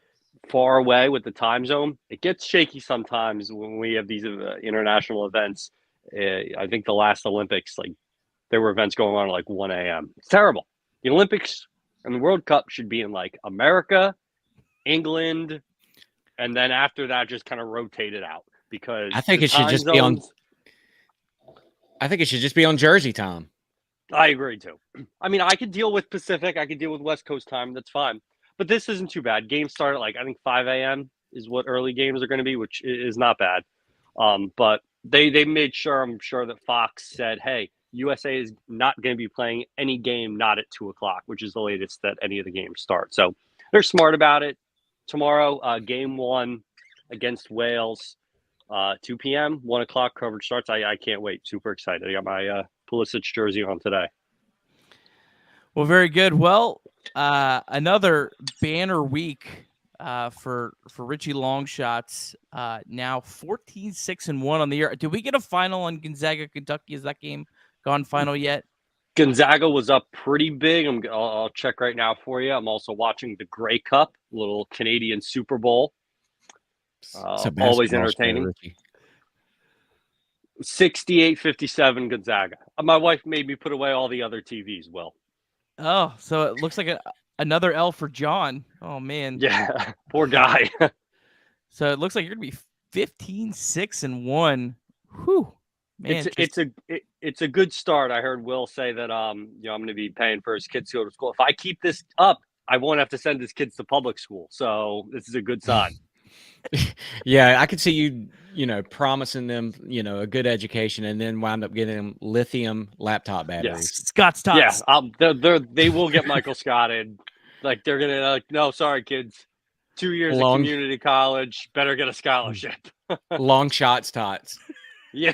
far away with the time zone. It gets shaky sometimes when we have these international events. I think the last Olympics, there were events going on at 1 a.m. It's terrible. The Olympics and the World Cup should be in America, England, and then after that, just kind of rotate it out because I think it should just be on. I think it should just be on Jersey time. I agree too. I mean, I could deal with Pacific. I could deal with West Coast time. That's fine. But this isn't too bad. Games start at I think 5 a.m. is what early games are going to be, which is not bad. But they made sure, I'm sure that Fox said, hey, USA is not going to be playing any game not at 2 o'clock, which is the latest that any of the games start. So they're smart about it. Tomorrow, game 1 against Wales, 2 p.m., 1 o'clock coverage starts. I can't wait. Super excited. I got my Pulisic jersey on today. Well, very good. Well, another banner week for Richie Longshots. Now 14-6-1 on the year. Did we get a final on Gonzaga, Kentucky? Is that game gone final yet? Gonzaga was up pretty big. I'll check right now for you. I'm also watching the Grey Cup, little Canadian Super Bowl. Always entertaining. 68-57 Gonzaga. My wife made me put away all the other TVs, Will. Oh, so it looks like another L for John. Oh, man. Yeah, poor guy. So it looks like you're going to be 15-6-1. Whew. Man, it's a good start. I heard Will say that I'm going to be paying for his kids to go to school. If I keep this up, I won't have to send his kids to public school. So this is a good sign. Yeah, I could see you promising them, a good education and then wound up getting them lithium laptop batteries. Scott's tots. Yeah, they will get Michael Scotted. They're gonna no, sorry kids, 2 years of community college, better get a scholarship. Long shots tots. Yeah.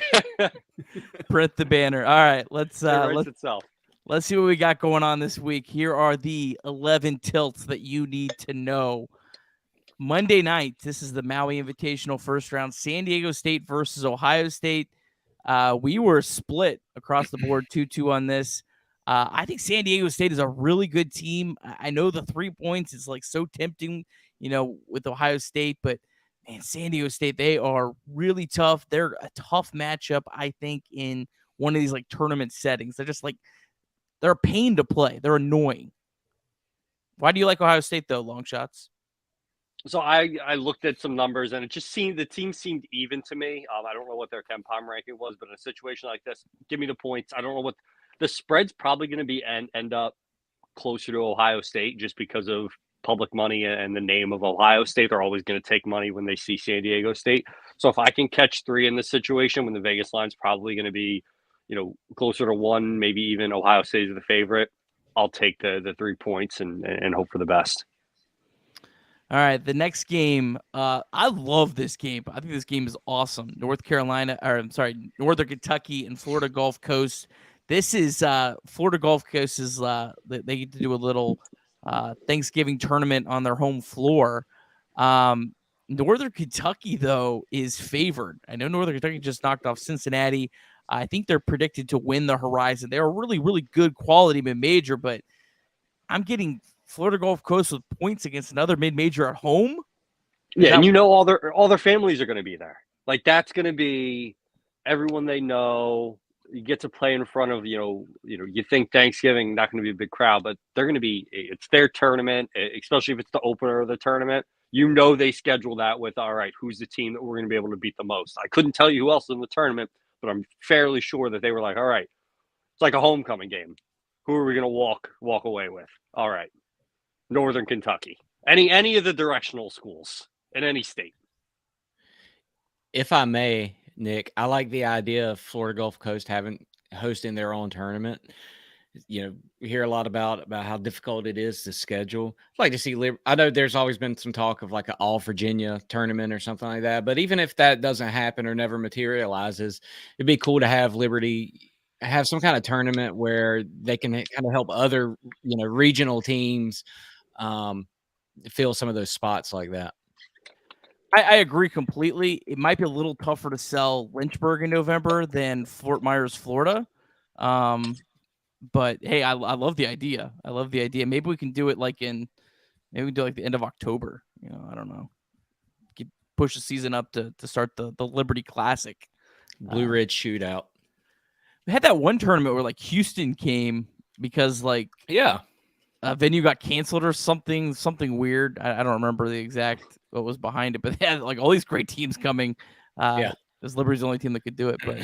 Print the banner. All right, let's see itself. what we got going on this week. Here are the 11 tilts that you need to know. Monday night, this is the Maui Invitational first round. San Diego State versus Ohio State. We were split across the board 2-2 on this. I think San Diego State is a really good team. I know the 3 points is so tempting, with Ohio State, but man, San Diego State, they are really tough. They're a tough matchup, I think, in one of these tournament settings. They're just they're a pain to play. They're annoying. Why do you like Ohio State though, Longshots? So I looked at some numbers and it just seemed the team seemed even to me. I don't know what their KenPom ranking was, but in a situation like this, give me the points. I don't know what the spread's probably going to be end up closer to Ohio State just because of public money and the name of Ohio State. They're always going to take money when they see San Diego State. So if I can catch 3 in this situation when the Vegas line's probably going to be, closer to 1, maybe even Ohio State is the favorite, I'll take the 3 points and hope for the best. All right, the next game, I love this game. I think this game is awesome. Northern Kentucky and Florida Gulf Coast. This is Florida Gulf Coast is they get to do a little Thanksgiving tournament on their home floor. Northern Kentucky, though, is favored. I know Northern Kentucky just knocked off Cincinnati. I think they're predicted to win the Horizon. They're a really, really good quality mid-major, but I'm getting Florida Gulf Coast with points against another mid-major at home. Yeah, and all their families are going to be there. Like, that's going to be everyone they know. You get to play in front of, you think Thanksgiving, not going to be a big crowd, but they're going to be, it's their tournament, especially if it's the opener of the tournament. They schedule that with, all right, who's the team that we're going to be able to beat the most? I couldn't tell you who else in the tournament, but I'm fairly sure that they were like, all right, it's like a homecoming game. Who are we going to walk away with? All right, Northern Kentucky. Any of the directional schools in any state. If I may, Nick, I like the idea of Florida Gulf Coast hosting their own tournament. We hear a lot about how difficult it is to schedule. I'd like to see I know there's always been some talk of like an all Virginia tournament or something like that. But even if that doesn't happen or never materializes, it'd be cool to have Liberty have some kind of tournament where they can kind of help other, regional teams fill some of those spots like that. I agree completely. It might be a little tougher to sell Lynchburg in November than Fort Myers, Florida. But hey, I love the idea. Maybe we can do it like the end of October. I don't know. Push the season up to start the Liberty Classic. Blue Ridge Shootout. We had that one tournament where like Houston came because a venue got canceled or something weird. I don't remember the exact what was behind it, but they had like all these great teams coming. This Liberty's the only team that could do it. But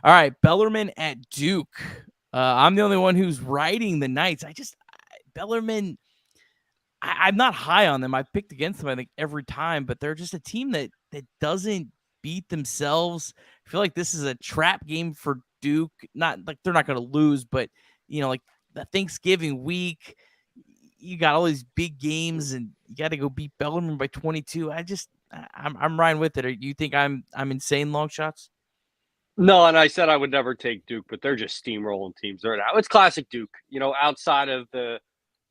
all right, Bellarmine at Duke. I'm the only one who's riding the Knights. Bellarmine, I'm not high on them. I've picked against them, I think, every time, but they're just a team that doesn't beat themselves. I feel like this is a trap game for Duke. Not like they're not going to lose, but like the Thanksgiving week, you got all these big games, and you got to go beat Bellarmine by 22. I'm riding with it. Or you think I'm insane long shots? No, and I said I would never take Duke, but they're just steamrolling teams right now. It's classic Duke. Outside of the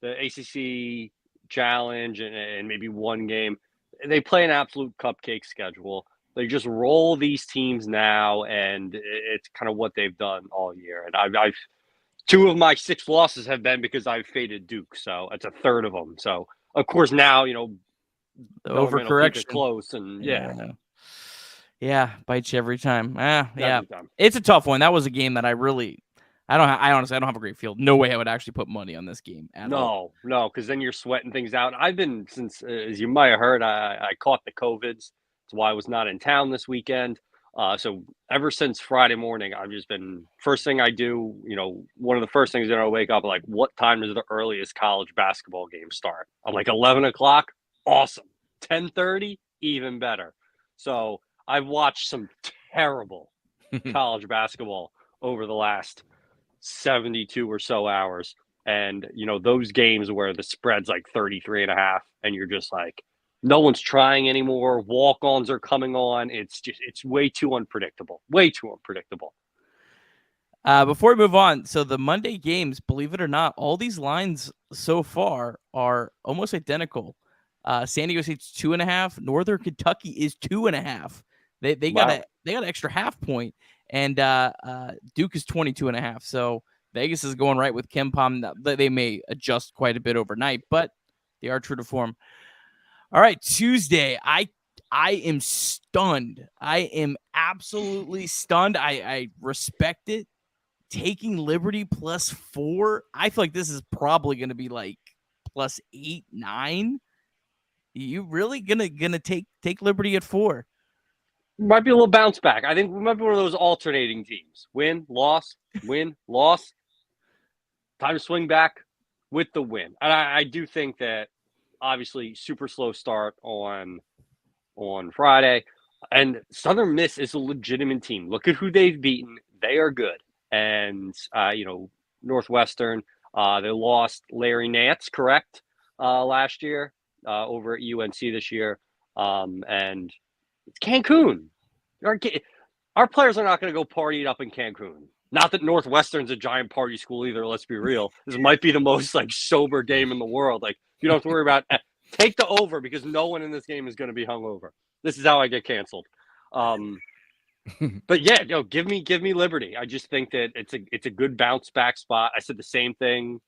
ACC challenge and maybe one game, they play an absolute cupcake schedule. They just roll these teams now, and it's kind of what they've done all year. And I've 2 of my 6 losses have been because I've faded Duke, so it's a third of them. So of course now the overcorrection close, and bites you every time. Every time. It's a tough one. That was a game that I honestly don't have a great feel. No way I would actually put money on this game at all. No, because then you're sweating things out. I've been since, as you might have heard, I caught the COVIDs. That's why I was not in town this weekend. So ever since Friday morning, I've just been, first thing I do, one of the first things that I wake up, like, what time does the earliest college basketball game start? I'm like, 11 o'clock? Awesome. 10:30? Even better. So I've watched some terrible college basketball over the last 72 or so hours. And, those games where the spread's like 33.5 and you're just like, no one's trying anymore. Walk-ons are coming on. It's way too unpredictable. Way too unpredictable. Before we move on, so the Monday games, believe it or not, all these lines so far are almost identical. San Diego State's 2.5. Northern Kentucky is 2.5. They got an extra half point, and Duke is 22.5. So Vegas is going right with KenPom. They may adjust quite a bit overnight, but they are true to form. All right, Tuesday. I am stunned. I am absolutely stunned. I respect it. Taking Liberty +4. I feel like this is probably going to be like +8, 9. You really gonna take Liberty at 4? Might be a little bounce back. I think we might be one of those alternating teams. Win, loss, win, loss. Time to swing back. with the win. And I do think that obviously super slow start on Friday, and Southern Miss is a legitimate team. Look at who they've beaten. They are good. And, Northwestern, they lost Larry Nance, correct, last year over at UNC this year. And it's Cancun. Our players are not going to go party it up in Cancun. Not that Northwestern's a giant party school either. Let's be real. This might be the most sober game in the world. You don't have to worry about take the over because no one in this game is going to be hungover. This is how I get canceled. But yeah, give me Liberty. I just think that it's a good bounce back spot. I said the same thing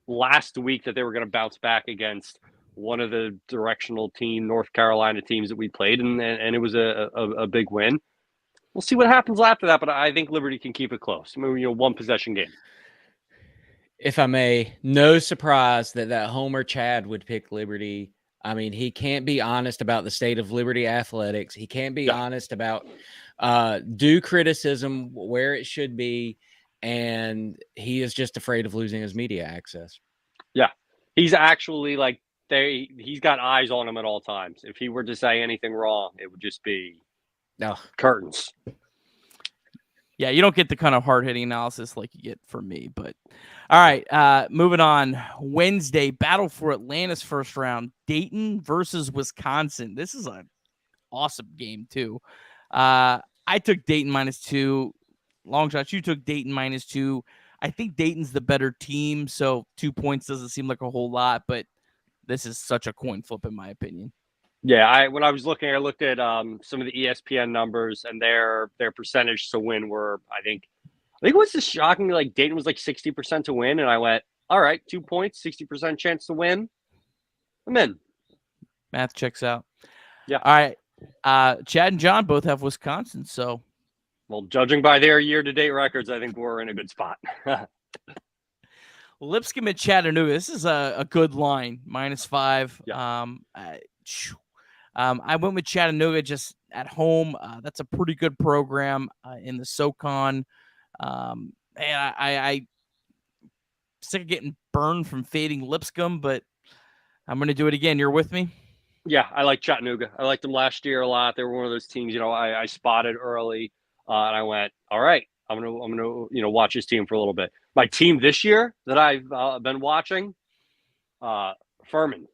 last week that they were going to bounce back against one of the directional North Carolina teams that we played, and it was a big win. We'll see what happens after that, but I think Liberty can keep it close. I mean, one possession game. If I may, no surprise that Homer Chad would pick Liberty. I mean, he can't be honest about the state of Liberty athletics. He can't be honest about due criticism where it should be, and he is just afraid of losing his media access. Yeah, he's actually he's got eyes on him at all times. If he were to say anything wrong, it would just be curtains. Yeah, you don't get the kind of hard-hitting analysis like you get from me. But all right, moving on. Wednesday, battle for Atlanta's first round. Dayton versus Wisconsin. This is an awesome game, too. I took Dayton -2. Long shots, you took Dayton -2. I think Dayton's the better team, so 2 points doesn't seem like a whole lot, but this is such a coin flip in my opinion. Yeah, when I was looking, I looked at some of the ESPN numbers, and their percentage to win were, I think it was just shocking. Dayton was 60% to win, and I went, all right, 2 points, 60% chance to win. I'm in. Math checks out. Yeah. All right. Chad and John both have Wisconsin, so. Well, judging by their year-to-date records, I think we're in a good spot. Lipscomb at Chattanooga. This is a good line, -5. Yeah. I went with Chattanooga just at home. That's a pretty good program in the SoCon. And I sick of getting burned from fading Lipscomb, but I'm going to do it again. You're with me? Yeah, I like Chattanooga. I liked them last year a lot. They were one of those teams, I spotted early, and I went, all right, I'm gonna watch this team for a little bit. My team this year that I've been watching, Furman.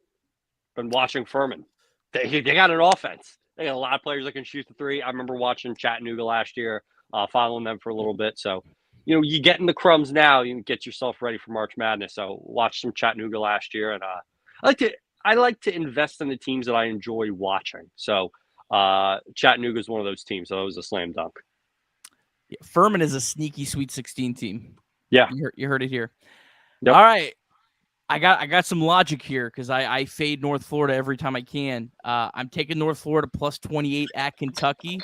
Been watching Furman. They got an offense. They got a lot of players that can shoot the three. I remember watching Chattanooga last year, following them for a little bit. So, you get in the crumbs now, you can get yourself ready for March Madness. So watch some Chattanooga last year, and I like to invest in the teams that I enjoy watching. So Chattanooga is one of those teams. So that was a slam dunk. Yeah, Furman is a sneaky Sweet 16 team. Yeah, you heard it here. Yep. All right. I got some logic here because I fade North Florida every time I can. I'm taking North Florida +28 at Kentucky.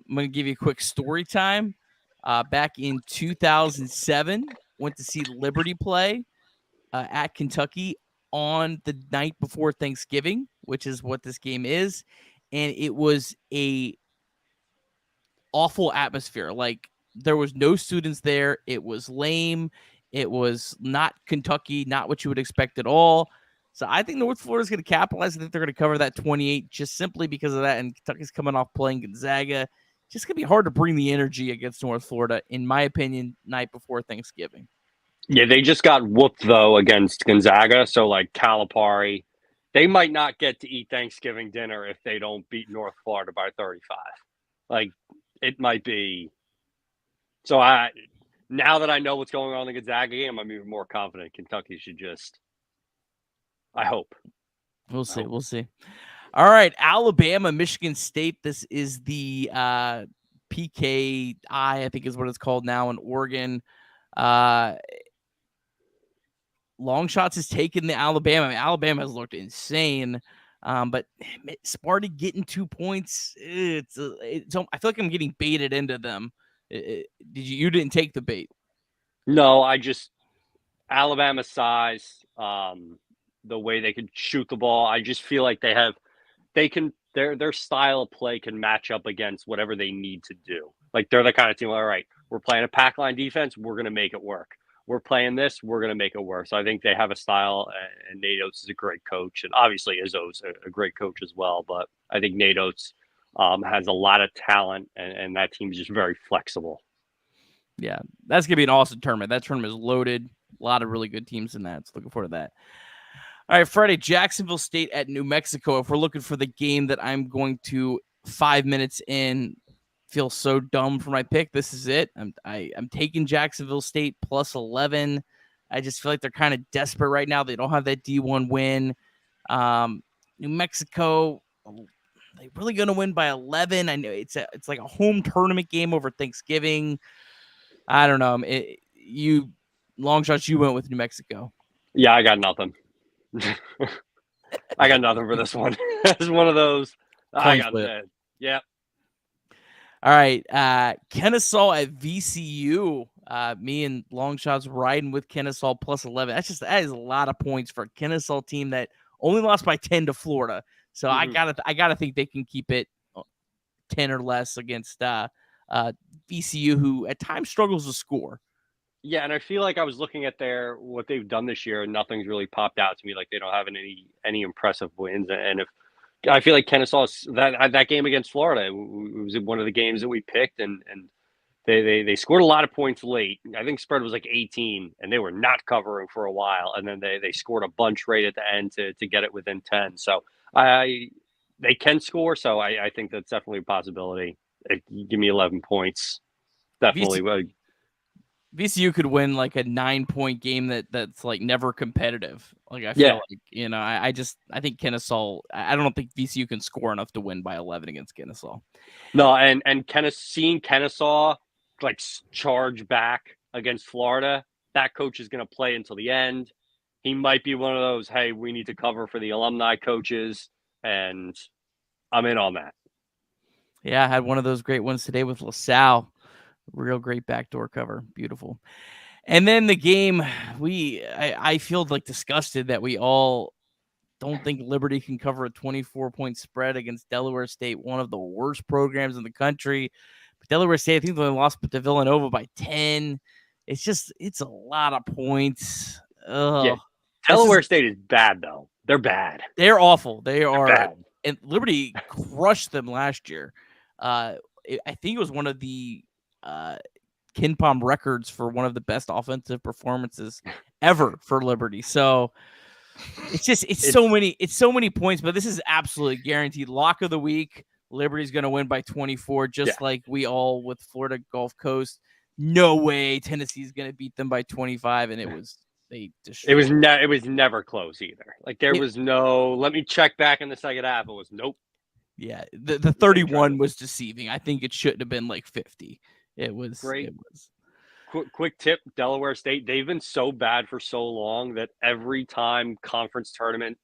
I'm going to give you a quick story time. Back in 2007, went to see Liberty play at Kentucky on the night before Thanksgiving, which is what this game is. And it was a awful atmosphere. There was no students there. It was lame. It was not Kentucky, not what you would expect at all. So I think North Florida is going to capitalize. I think they're going to cover that 28 just simply because of that. And Kentucky's coming off playing Gonzaga. Just going to be hard to bring the energy against North Florida, in my opinion, night before Thanksgiving. Yeah, they just got whooped, though, against Gonzaga. So, Calipari, they might not get to eat Thanksgiving dinner if they don't beat North Florida by 35. It might be. So, now that I know what's going on in the Gonzaga game, I'm even more confident Kentucky should just – I hope. We'll see. We'll see. All right, Alabama, Michigan State. This is the PKI, I think is what it's called now in Oregon. Long shots has taken the Alabama. I mean, Alabama has looked insane, but Sparty getting 2 points. I feel like I'm getting baited into them. You didn't take the bait? No, Alabama size, the way they can shoot the ball. I just feel like their style of play can match up against whatever they need to do. They're the kind of team, all right, we're playing a pack line defense. We're going to make it work. we're playing this, we're going to make it work. So I think they have a style, and Nate Oates is a great coach. And obviously Izzo's a great coach as well. But I think Nate Oates has a lot of talent, and that team is just very flexible. Yeah, that's going to be an awesome tournament. That tournament is loaded. A lot of really good teams in that. So looking forward to that. All right, Friday, Jacksonville State at New Mexico. If we're looking for the game that I'm going to 5 minutes in feel so dumb for my pick, this is it. I'm taking Jacksonville State plus 11. I just feel like they're kind of desperate right now. They don't have that D1 win. New Mexico, they really going to win by 11. I know it's like a home tournament game over Thanksgiving. I don't know. Long shots, you went with New Mexico. Yeah, I got nothing. I got nothing for this one. It's one of those. I got that. Yeah. All right. Kennesaw at VCU. Me and long shots riding with Kennesaw plus 11. That is a lot of points for a Kennesaw team that only lost by 10 to Florida. So I gotta think they can keep it 10 or less against VCU, who at times struggles to score. Yeah, and I feel like I was looking at what they've done this year, and nothing's really popped out to me. Like they don't have any impressive wins. And if I feel like Kennesaw, that game against Florida, it was one of the games that we picked, and they scored a lot of points late. I think spread was like 18, and they were not covering for a while, and then they scored a bunch right at the end to get it within 10. So they can score. So I think that's definitely a possibility. Give me 11 points, definitely. VCU could win like a 9-point game that's like never competitive. Like I feel like, I think Kennesaw, I don't think VCU can score enough to win by 11 against Kennesaw. No, and seeing Kennesaw like charge back against Florida, that coach is going to play until the end. He might be one of those, hey, we need to cover for the alumni coaches, and I'm in on that. Yeah, I had one of those great ones today with LaSalle. Real great backdoor cover. Beautiful. And then the game, I feel like disgusted that we all don't think Liberty can cover a 24-point spread against Delaware State, one of the worst programs in the country. But Delaware State, I think they only lost to Villanova by 10. It's a lot of points. Ugh. Yeah. Delaware State is bad, though. They're bad. They're awful. They're bad. And Liberty crushed them last year. I think it was one of the KenPom records for one of the best offensive performances ever for Liberty. So it's so many points, but this is absolutely guaranteed lock of the week. Liberty's going to win by 24, like we all with Florida Gulf Coast. No way Tennessee's going to beat them by 25, and it was never close either. Like there was no. Let me check back in the second half. It was nope. Yeah, the 31 was deceiving. I think it shouldn't have been like 50. It was great. It was. Quick tip: Delaware State. They've been so bad for so long that every time conference tournament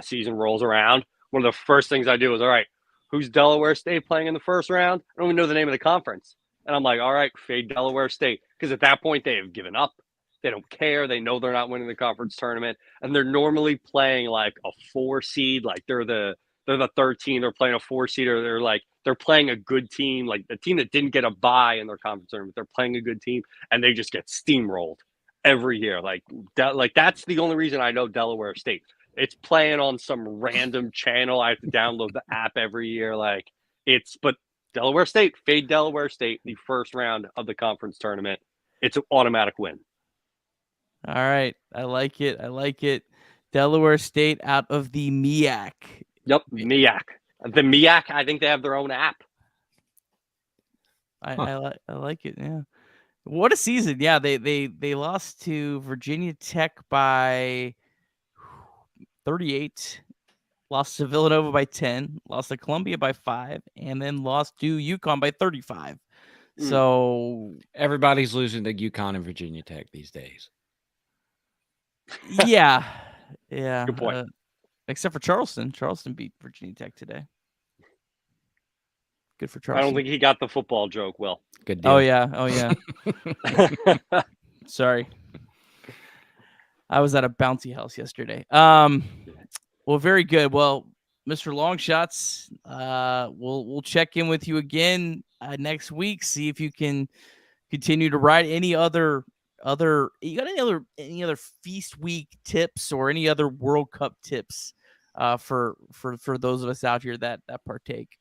season rolls around, one of the first things I do is, all right, who's Delaware State playing in the first round? I don't even know the name of the conference, and I'm like, all right, fade Delaware State, because at that point they have given up. They don't care. They know they're not winning the conference tournament, and they're normally playing like a 4 seed, like they're the 13. They're playing a 4 seed, or they're playing a good team, like the team that didn't get a bye in their conference tournament. They're playing a good team, and they just get steamrolled every year. Like that's the only reason I know Delaware State. It's playing on some random channel. I have to download the app every year. But Delaware State, fade Delaware State, the first round of the conference tournament. It's an automatic win. All right. I like it. Delaware State out of the MEAC. Yep, MEAC. The MEAC, I think they have their own app. I like it. Yeah. What a season. Yeah, they lost to Virginia Tech by 38, lost to Villanova by 10, lost to Columbia by 5, and then lost to UConn by 35. So everybody's losing to UConn and Virginia Tech these days. Yeah. Good point. Except for Charleston. Charleston beat Virginia Tech today. Good for Charleston. I don't think he got the football joke, Will. Good deal. Oh, yeah. Sorry. I was at a bouncy house yesterday. Well, very good. Well, Mr. Longshots, we'll check in with you again next week. See if you can continue to ride any other you got any other feast week tips or any other World Cup tips for those of us out here that partake?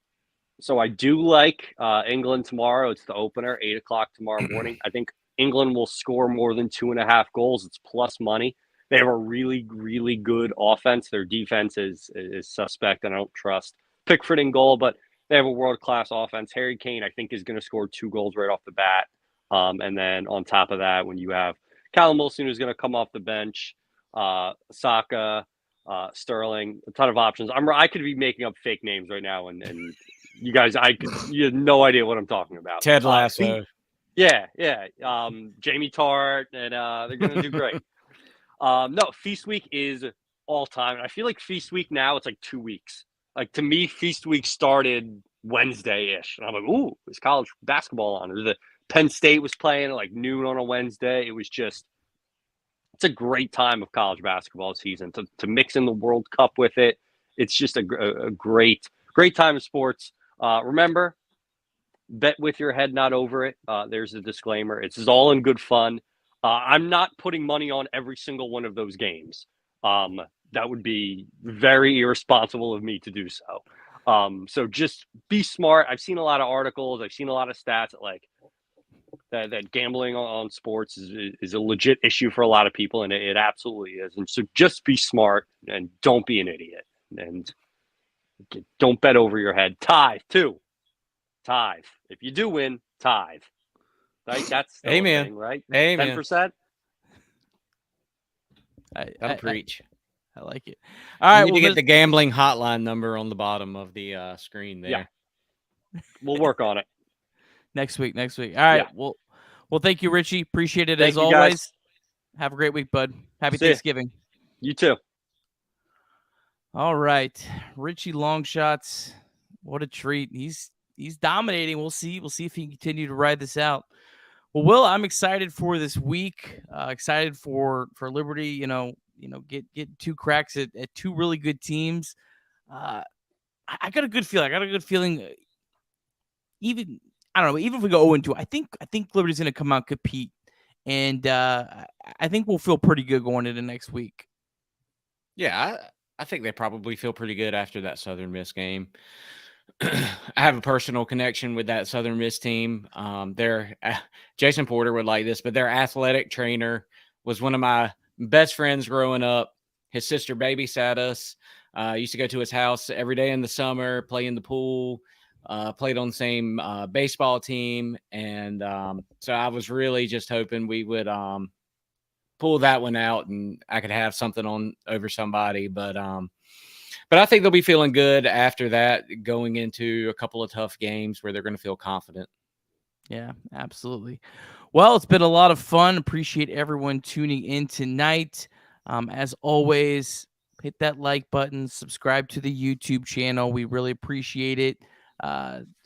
So I do like England tomorrow. It's the opener, 8:00 tomorrow morning. I think England will score more than 2.5 goals. It's plus money. They have a really, really good offense. Their defense is suspect, and I don't trust Pickford in goal, but they have a world-class offense. Harry Kane, I think, is going to score 2 goals right off the bat. And then on top of that, when you have Callum Wilson, who's going to come off the bench, Saka, Sterling, a ton of options. I could be making up fake names right now, and you guys, you have no idea what I'm talking about. Ted Lasso. Yeah. Jamie Tart, and they're going to do great. No, Feast Week is all time. And I feel like Feast Week now, it's like 2 weeks. Like, to me, Feast Week started Wednesday-ish. And I'm like, ooh, is college basketball on? Or the Penn State was playing at like noon on a Wednesday. It was just, it's a great time of college basketball season. To mix in the World Cup with it, it's just a great time of sports. Remember, bet with your head, not over it. There's a disclaimer. It's all in good fun. I'm not putting money on every single one of those games. That would be very irresponsible of me to do so. So just be smart. I've seen a lot of articles. I've seen a lot of stats that gambling on sports is a legit issue for a lot of people, and it absolutely is. And so just be smart and don't be an idiot. And don't bet over your head. Tithe, too. Tithe. If you do win, tithe. Right? That's the Amen. thing, right? Amen. 10%. I preach. I like it. All right, you need to get the gambling hotline number on the bottom of the screen there. Yeah. We'll work on it. Next week. All right. Yeah. Well, thank you, Richie. Appreciate it as always. Guys. Have a great week, bud. Happy Thanksgiving. You too. All right. Richie Longshots. What a treat. He's dominating. We'll see if he can continue to ride this out. Well, Will, I'm excited for this week. Excited for Liberty, get 2 cracks at 2 really good teams. I got a good feeling. Even if we go 0-2, I think Liberty's going to come out and compete, and I think we'll feel pretty good going into next week. Yeah, I think they probably feel pretty good after that Southern Miss game. I have a personal connection with that Southern Miss team. Jason Porter would like this, but their athletic trainer was one of my best friends growing up. His sister babysat us. Used to go to his house every day in the summer, play in the pool. Played on the same baseball team, and so I was really just hoping we would pull that one out and I could have something on over somebody. But I think they'll be feeling good after that, going into a couple of tough games where they're going to feel confident. Yeah, absolutely. Well, it's been a lot of fun. Appreciate everyone tuning in tonight. As always, hit that like button, subscribe to the YouTube channel. We really appreciate it.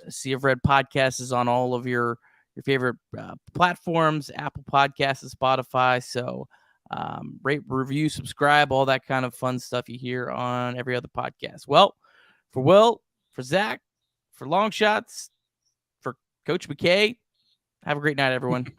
Sea of Red Podcast is on all of your favorite platforms, Apple Podcasts and Spotify. So rate, review, subscribe, all that kind of fun stuff you hear on every other podcast. Well, for Will, for Zach, for Longshots, for Coach McKay, have a great night, everyone.